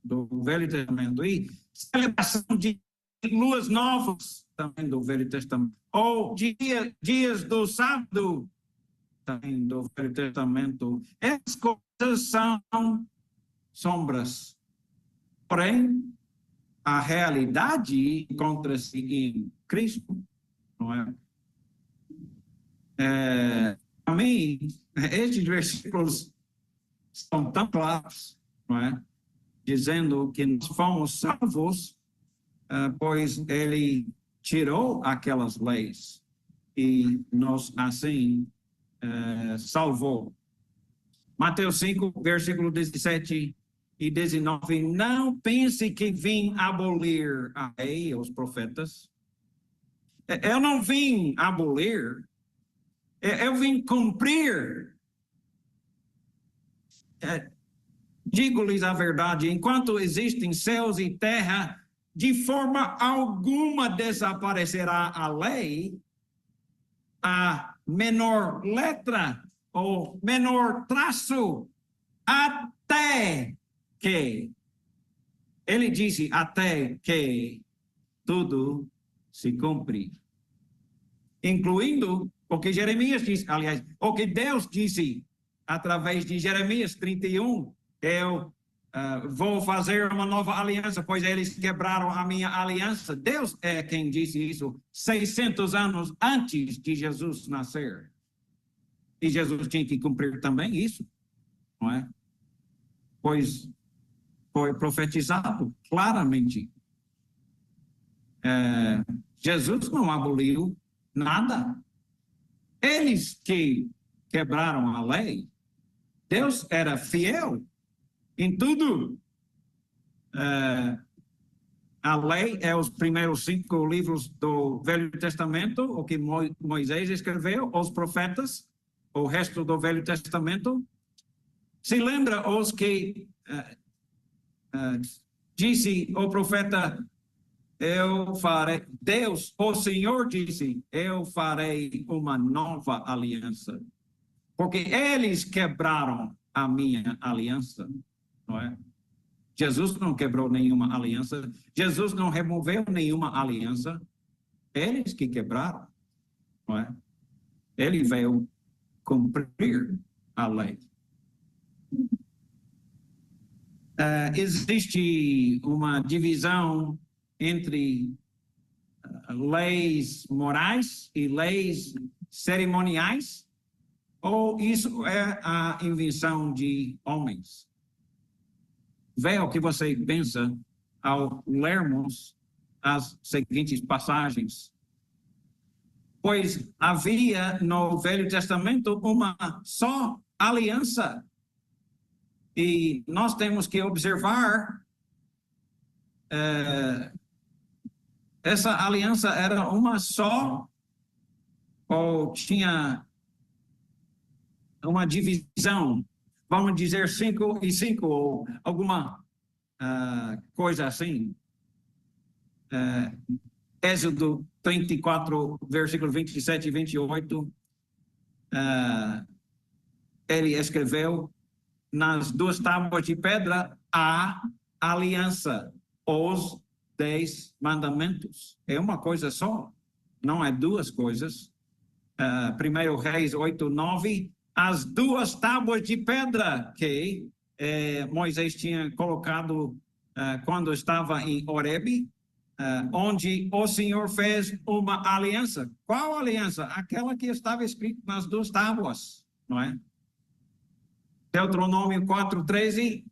do Velho Testamento, e celebração de luas novas também do Velho Testamento, ou dias do sábado também do Velho Testamento. Essas coisas são sombras. Porém, a realidade encontra-se em Cristo, não é? Para mim, estes versículos são tão claros, não é? Dizendo que nós fomos salvos, pois ele tirou aquelas leis e nos assim salvou. Mateus 5, versículo 17 e 19, não pense que vim abolir a lei e os profetas. Eu não vim abolir, eu vim cumprir. Digo-lhes a verdade, enquanto existem céus e terra, de forma alguma desaparecerá a lei, a menor letra ou menor traço, até que, ele disse, até que tudo se cumpre. Incluindo o que Jeremias disse, aliás, o que Deus disse através de Jeremias 31, eu vou fazer uma nova aliança, pois eles quebraram a minha aliança. Deus é quem disse isso 600 anos antes de Jesus nascer. E Jesus tinha que cumprir também isso, não é? Pois foi profetizado claramente. Jesus não aboliu nada. Eles que quebraram a lei. Deus era fiel em tudo. A lei é os primeiros 5 livros do Velho Testamento, o que Moisés escreveu, os profetas, o resto do Velho Testamento. Se lembra os que disse o profeta, eu farei, Deus, o Senhor disse, eu farei uma nova aliança. Porque eles quebraram a minha aliança, não é? Jesus não quebrou nenhuma aliança. Jesus não removeu nenhuma aliança. Eles que quebraram, não é? Ele veio cumprir a lei. Existe uma divisão entre leis morais e leis cerimoniais, ou isso é a invenção de homens? Vê o que você pensa ao lermos as seguintes passagens. Pois havia no Velho Testamento uma só aliança. E nós temos que observar essa aliança era uma só ou tinha uma divisão, vamos dizer 5 e 5 ou alguma coisa assim. Êxodo 34, versículo 27 e 28, ele escreveu, nas 2 tábuas de pedra, a aliança, os 10 mandamentos. É uma coisa só, não é 2 coisas. 1 Reis 8, 9, as 2 tábuas de pedra que Moisés tinha colocado quando estava em Horebe, onde o Senhor fez uma aliança. Qual aliança? Aquela que estava escrita nas 2 tábuas, não é? Deuteronômio 4:13,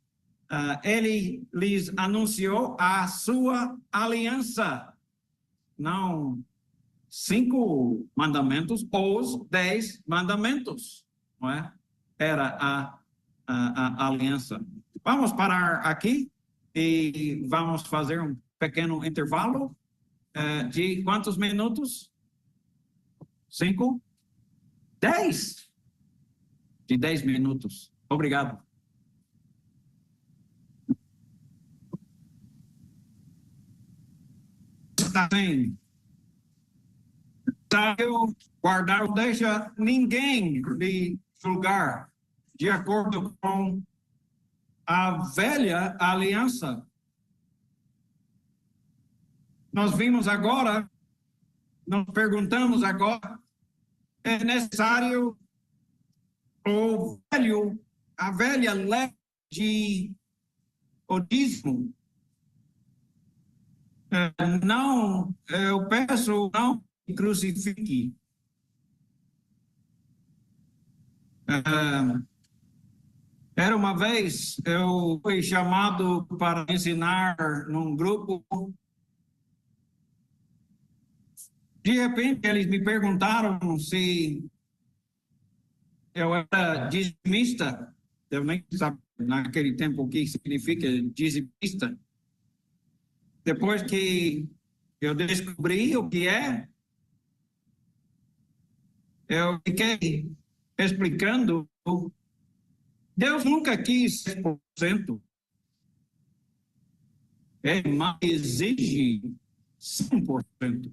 ele lhes anunciou a sua aliança. Não 5 mandamentos, os 10 mandamentos, não é? Era a aliança. Vamos parar aqui e vamos fazer um pequeno intervalo de quantos minutos? 5? 10? De 10 minutos. Obrigado. Está bem. Saiu, guardar não deixa ninguém lhe julgar, de acordo com a velha aliança. Nós vimos agora, nós perguntamos agora, é necessário a velha lei de o dízimo. Não, eu peço, não me crucifique. Era uma vez, eu fui chamado para ensinar num grupo. De repente, eles me perguntaram se eu era dizimista. Eu nem sabia naquele tempo o que significa dizimista. Depois que eu descobri o que é, eu fiquei explicando. Deus nunca quis 100%. Ele mais exige 100%.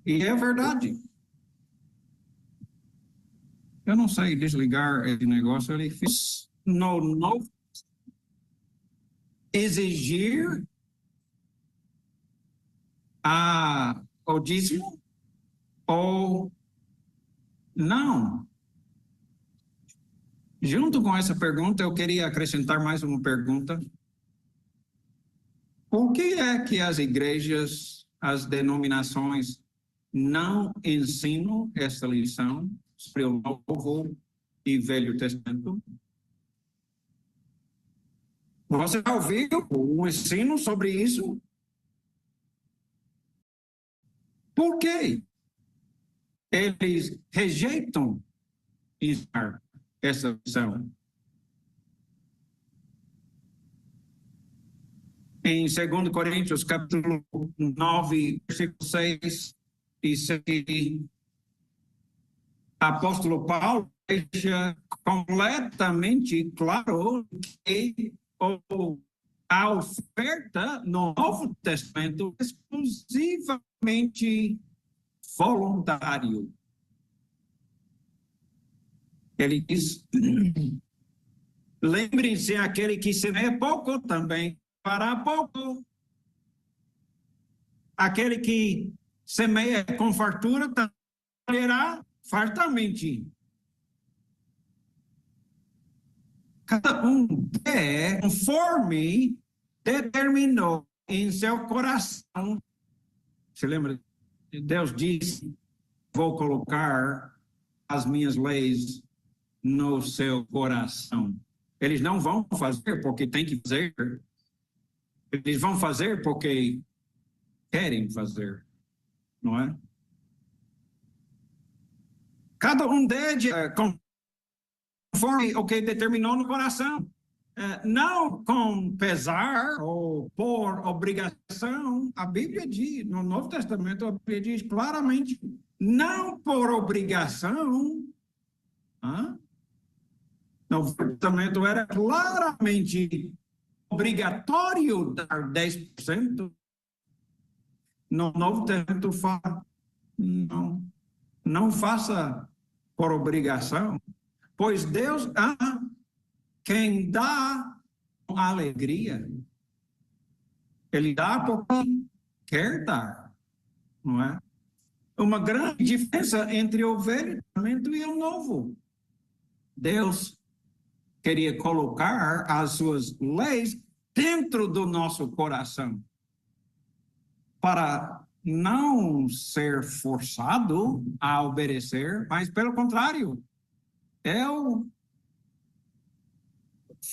E é verdade. Eu não sei desligar esse negócio. Ele fez no exigir o dízimo ou não. Junto com essa pergunta, eu queria acrescentar mais uma pergunta. Por que é que as igrejas, as denominações, não ensinam essa lição sobre o Novo e Velho Testamento? Você já ouviu um ensino sobre isso? Por quê? Eles rejeitam essa lição. em 2 Coríntios, capítulo 9, versículo 6 e 7, apóstolo Paulo deixa completamente claro que a oferta no Novo Testamento é exclusivamente voluntário. Ele diz: lembre-se, aquele que semeia pouco também fará pouco. Aquele que semeia com fartura também colherá fartamente. Cada um é conforme determinou em seu coração. Você lembra? Deus disse: vou colocar as minhas leis no seu coração. Eles não vão fazer porque tem que fazer. Eles vão fazer porque querem fazer, não é? Cada um deles conforme o que determinou no coração. Não com pesar ou por obrigação. A Bíblia diz, no Novo Testamento, a Bíblia diz claramente, não por obrigação. No Novo Testamento era claramente obrigatório dar 10%. No Novo Testamento fala, não faça por obrigação, pois Deus ama quem dá com alegria. Ele dá porque quer dar, não é? Uma grande diferença entre o Velho Testamento e o Novo. Deus queria colocar as suas leis dentro do nosso coração, para não ser forçado a obedecer, mas pelo contrário, eu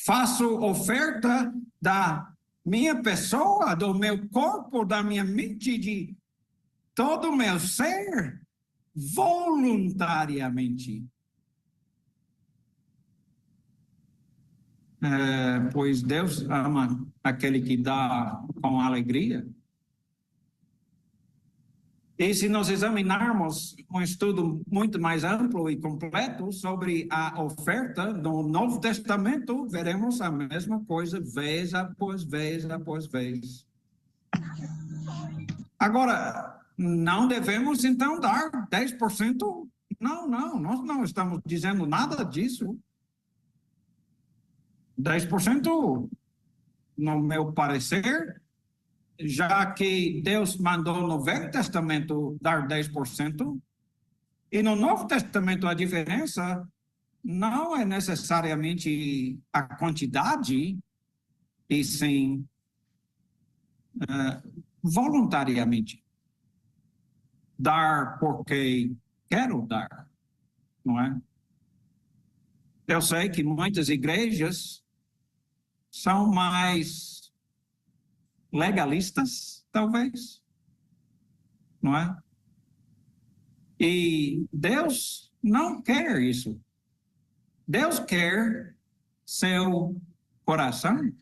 faço oferta da minha pessoa, do meu corpo, da minha mente, de todo o meu ser, voluntariamente. Pois Deus ama aquele que dá com alegria. E se nós examinarmos um estudo muito mais amplo e completo sobre a oferta no Novo Testamento, veremos a mesma coisa vez após vez após vez. Agora, não devemos então dar 10%? Não, nós não estamos dizendo nada disso. 10%, no meu parecer, já que Deus mandou no Velho Testamento dar 10%, e no Novo Testamento a diferença não é necessariamente a quantidade, e sim voluntariamente. Dar porque quero dar, não é? Eu sei que muitas igrejas são mais legalistas, talvez, não é? E Deus não quer isso. Deus quer seu coração.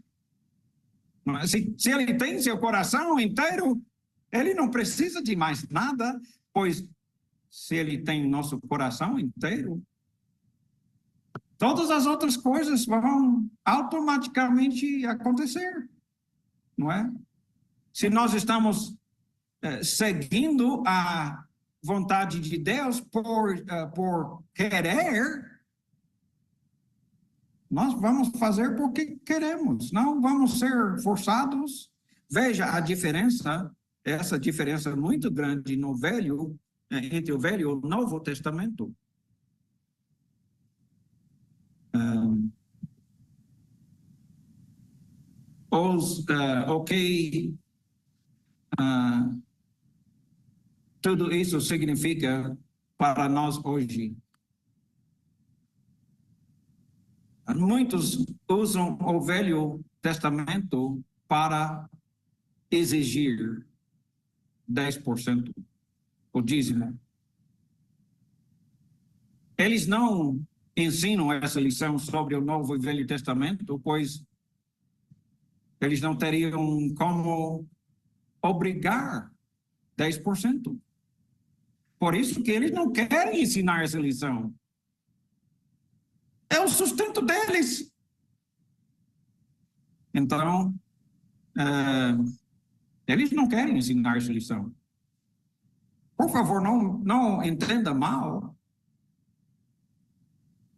Não é? Se ele tem seu coração inteiro, ele não precisa de mais nada, pois se ele tem nosso coração inteiro, todas as outras coisas vão automaticamente acontecer, não é? Se nós estamos seguindo a vontade de Deus por querer, nós vamos fazer porque queremos, não vamos ser forçados. Veja a diferença, essa diferença muito grande no Velho, entre o Velho e o Novo Testamento. Tudo isso significa para nós hoje. Muitos usam o Velho Testamento para exigir 10%, o dízimo. Eles não ensinam essa lição sobre o Novo e Velho Testamento, pois Eles não teriam como obrigar 10%. Por isso que eles não querem ensinar essa lição. É o sustento deles. Então, eles não querem ensinar essa lição. Por favor, não entenda mal.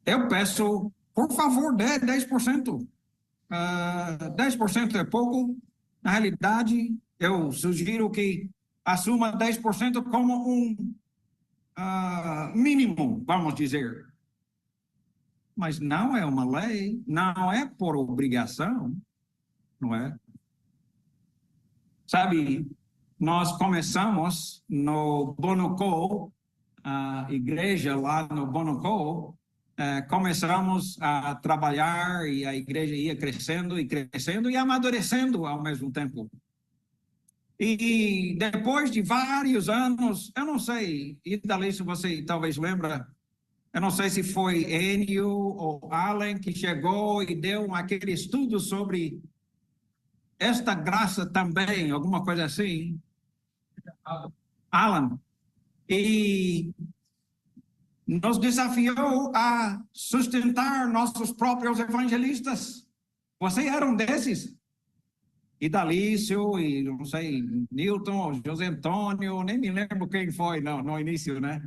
Eu peço, por favor, dê 10%. 10% é pouco. Na realidade, eu sugiro que assuma 10% como um mínimo, vamos dizer. Mas não é uma lei, não é por obrigação, não é? Sabe, nós começamos no Bonocô, a igreja lá no Bonocô, começamos a trabalhar e a igreja ia crescendo e amadurecendo ao mesmo tempo. E depois de vários anos, eu não sei, e dali se você talvez lembra, eu não sei se foi Enio ou Allen que chegou e deu aquele estudo sobre esta graça também, alguma coisa assim. Alan. E nos desafiou a sustentar nossos próprios evangelistas. Você era um desses? Idalício e, não sei, Newton, José Antônio, nem me lembro quem foi no início, né?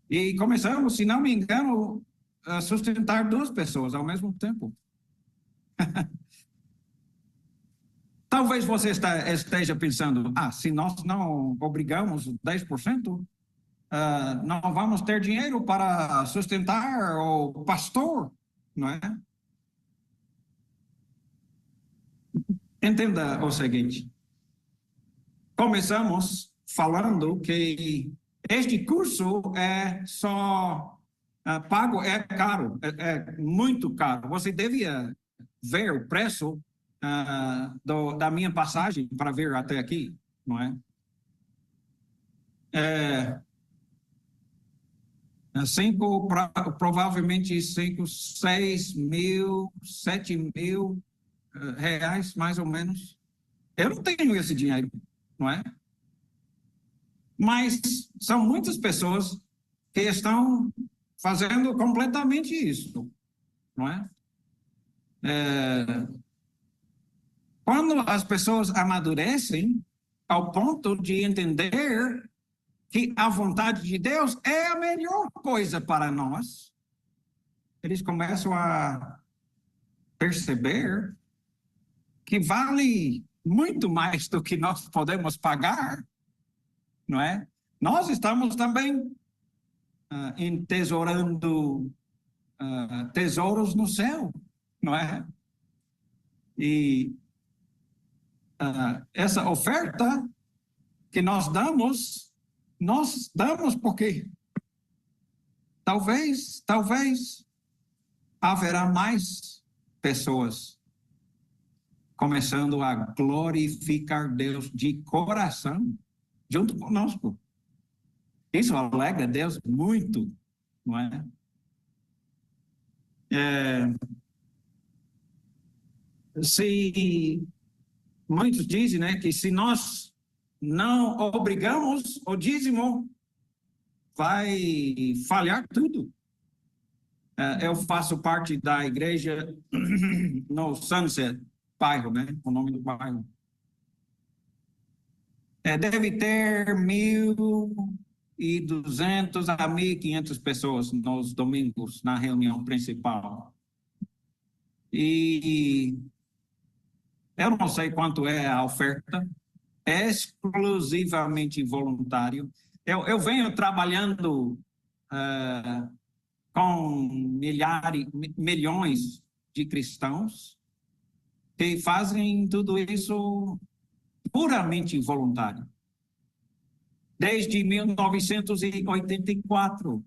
E começamos, se não me engano, a sustentar 2 pessoas ao mesmo tempo. Talvez você esteja pensando, se nós não obrigamos 10%, não vamos ter dinheiro para sustentar o pastor, não é? Entenda o seguinte, começamos falando que este curso é só pago, é caro, é muito caro. Você devia ver o preço da minha passagem para vir até aqui, não é? Provavelmente 5, 6 mil, 7 mil reais, mais ou menos. Eu não tenho esse dinheiro, não é? Mas são muitas pessoas que estão fazendo completamente isso, não é? Quando as pessoas amadurecem ao ponto de entender que a vontade de Deus é a melhor coisa para nós, eles começam a perceber que vale muito mais do que nós podemos pagar, não é? Nós estamos também entesourando tesouros no céu, não é? E essa oferta que nós damos porque talvez haverá mais pessoas começando a glorificar Deus de coração junto conosco. Isso alegra Deus muito, não é? Se muitos dizem, né, que se nós não obrigamos o dízimo, vai falhar tudo. Eu faço parte da igreja no Sunset, bairro, né? O nome do bairro. Deve ter 1.200 a 1.500 pessoas nos domingos na reunião principal. E eu não sei quanto é a oferta, é exclusivamente voluntário. Eu venho trabalhando com milhões de cristãos que fazem tudo isso puramente voluntário. Desde 1984,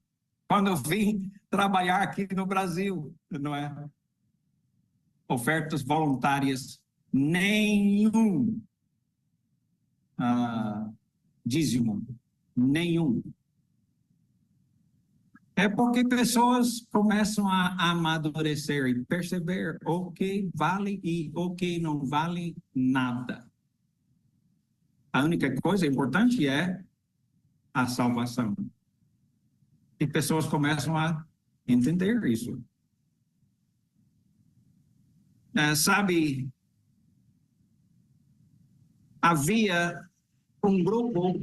quando eu vim trabalhar aqui no Brasil, não é? Ofertas voluntárias, nenhum dízimo, nenhum. É porque pessoas começam a amadurecer e perceber o que vale e o que não vale nada. A única coisa importante é a salvação. E pessoas começam a entender isso. Sabe, havia um grupo,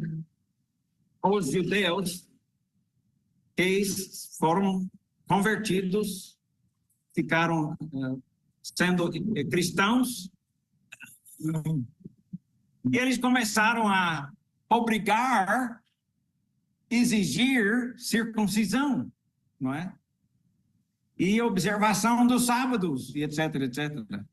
os judeus, que foram convertidos, ficaram sendo cristãos, e eles começaram a obrigar, exigir circuncisão, não é? E observação dos sábados, e etc, etc.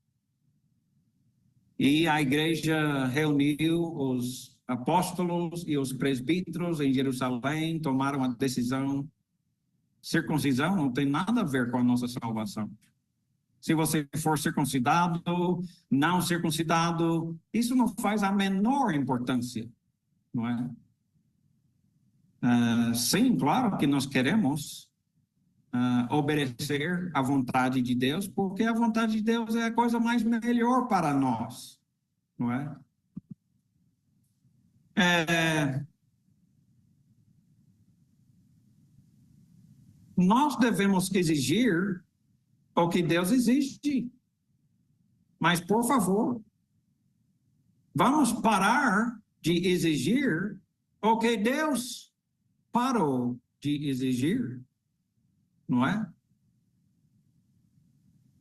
E a igreja reuniu os apóstolos e os presbíteros em Jerusalém, tomaram a decisão: circuncisão não tem nada a ver com a nossa salvação. Se você for circuncidado, não circuncidado, isso não faz a menor importância, não é? Sim, claro que nós queremos obedecer à vontade de Deus, porque a vontade de Deus é a coisa mais melhor para nós, não é? Nós devemos exigir o que Deus exige, mas, por favor, vamos parar de exigir o que Deus parou de exigir, não é?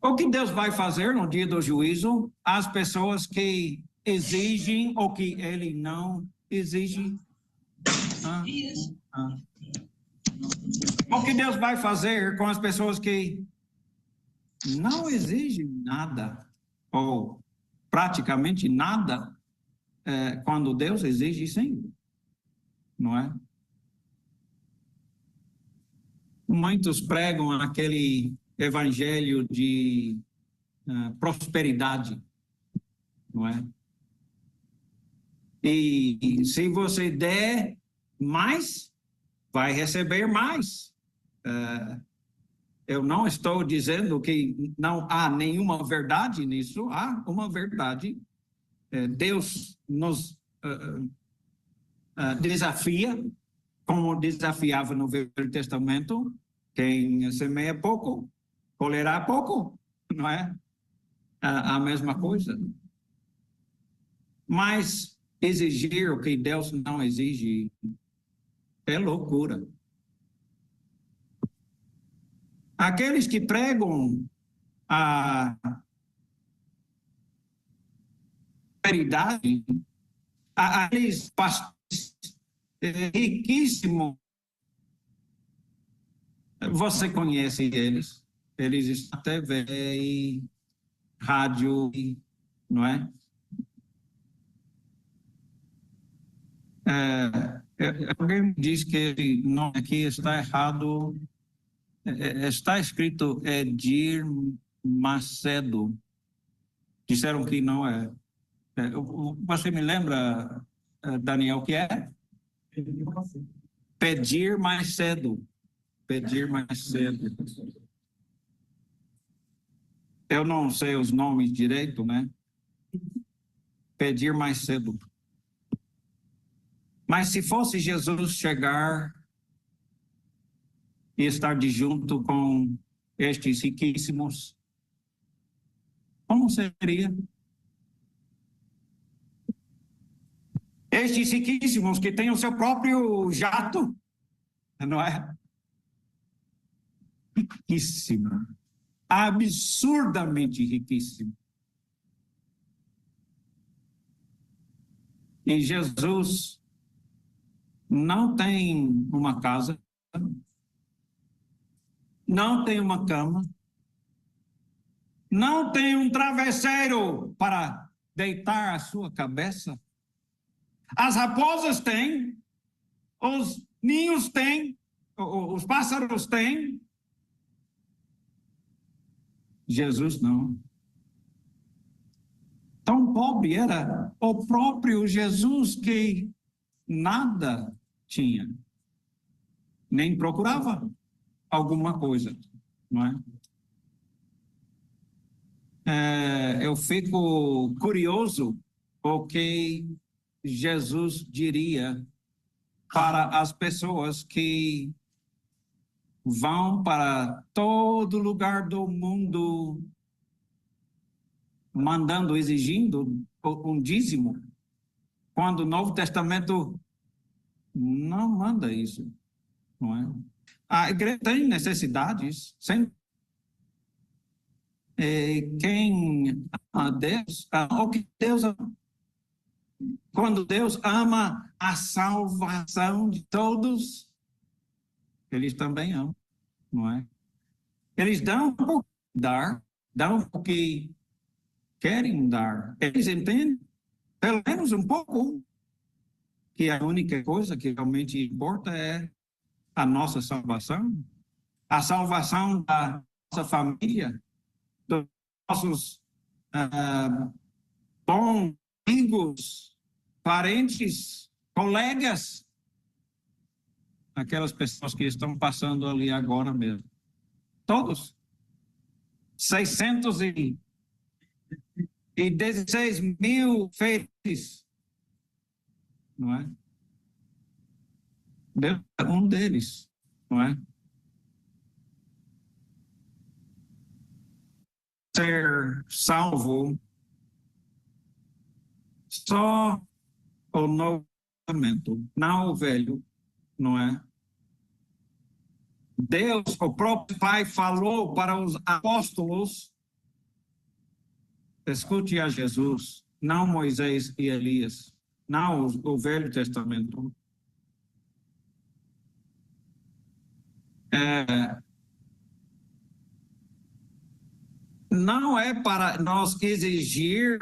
O que Deus vai fazer no dia do juízo às pessoas que exigem o que Ele não exige? O que Deus vai fazer com as pessoas que não exigem nada, ou praticamente nada, quando Deus exige sim, não é? Muitos pregam aquele evangelho de prosperidade, não é? E se você der mais, vai receber mais. Eu não estou dizendo que não há nenhuma verdade nisso, há uma verdade. Deus nos desafia, como desafiava no Velho Testamento: quem semeia pouco, colherá pouco, não é? A mesma coisa. Mas exigir o que Deus não exige é loucura. Aqueles que pregam a caridade, aqueles pastores riquíssimos, você conhece eles estão na TV e rádio, não é? Alguém me diz que não, aqui está errado. Está escrito Edir Macedo. Disseram que não é. Você me lembra, Daniel, o que é? Pedir mais cedo. Pedir mais cedo. Eu não sei os nomes direito, né? Pedir mais cedo. Mas se fosse Jesus chegar e estar de junto com estes riquíssimos, como seria? Estes riquíssimos que têm o seu próprio jato, não é? Riquíssimo. Absurdamente riquíssimo. E Jesus não tem uma casa, não tem uma cama, não tem um travesseiro para deitar a sua cabeça. As raposas têm, os ninhos têm, os pássaros têm. Jesus não. Tão pobre era o próprio Jesus que nada tinha, nem procurava. alguma coisa, não é? Eu fico curioso o que Jesus diria para as pessoas que vão para todo lugar do mundo mandando, exigindo um dízimo, quando o Novo Testamento não manda isso, não é? A igreja tem necessidades, sempre. Quem ama Deus, o que Deus ama. Quando Deus ama a salvação de todos, eles também amam, não é? Eles dão o que dão o que querem dar. Eles entendem, pelo menos um pouco, que a única coisa que realmente importa é a nossa salvação, a salvação da nossa família, dos nossos bons amigos, parentes, colegas, aquelas pessoas que estão passando ali agora mesmo. Todos. 616 mil feitos, não é? Deus é um deles, não é? Ser salvo só o Novo Testamento, não o Velho, não é? Deus, o próprio Pai, falou para os apóstolos: escute a Jesus, não Moisés e Elias, não o Velho Testamento. Não é para nós exigir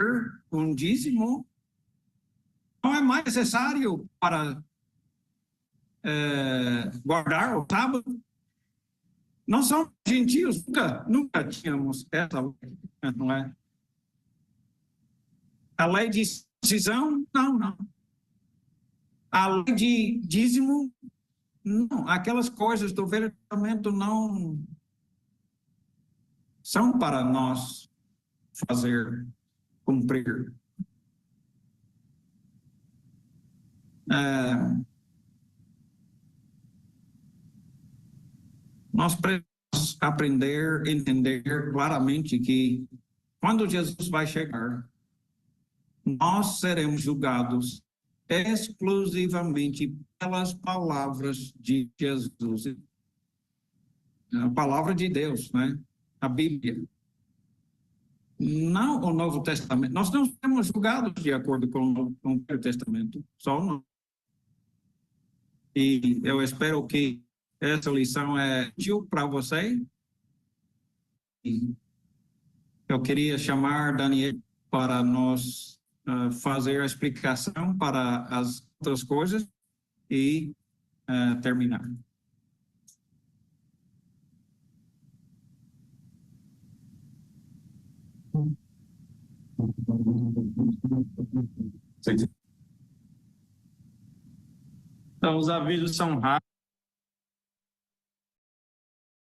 um dízimo, não é mais necessário para guardar o sábado. Não somos gentios, nunca tínhamos essa lei, não é? A lei de circuncisão, não. A lei de dízimo, não. Aquelas coisas do Velho Testamento não são para nós fazer, cumprir. Nós precisamos aprender, entender claramente que quando Jesus vai chegar, nós seremos julgados exclusivamente pelas palavras de Jesus. A palavra de Deus, né? A Bíblia. Não o Novo Testamento. Nós não seremos julgados de acordo com o Velho Testamento, só não. E eu espero que essa lição é útil para você. E eu queria chamar Daniel para nós fazer a explicação para as outras coisas e terminar. Então, os avisos são rápidos.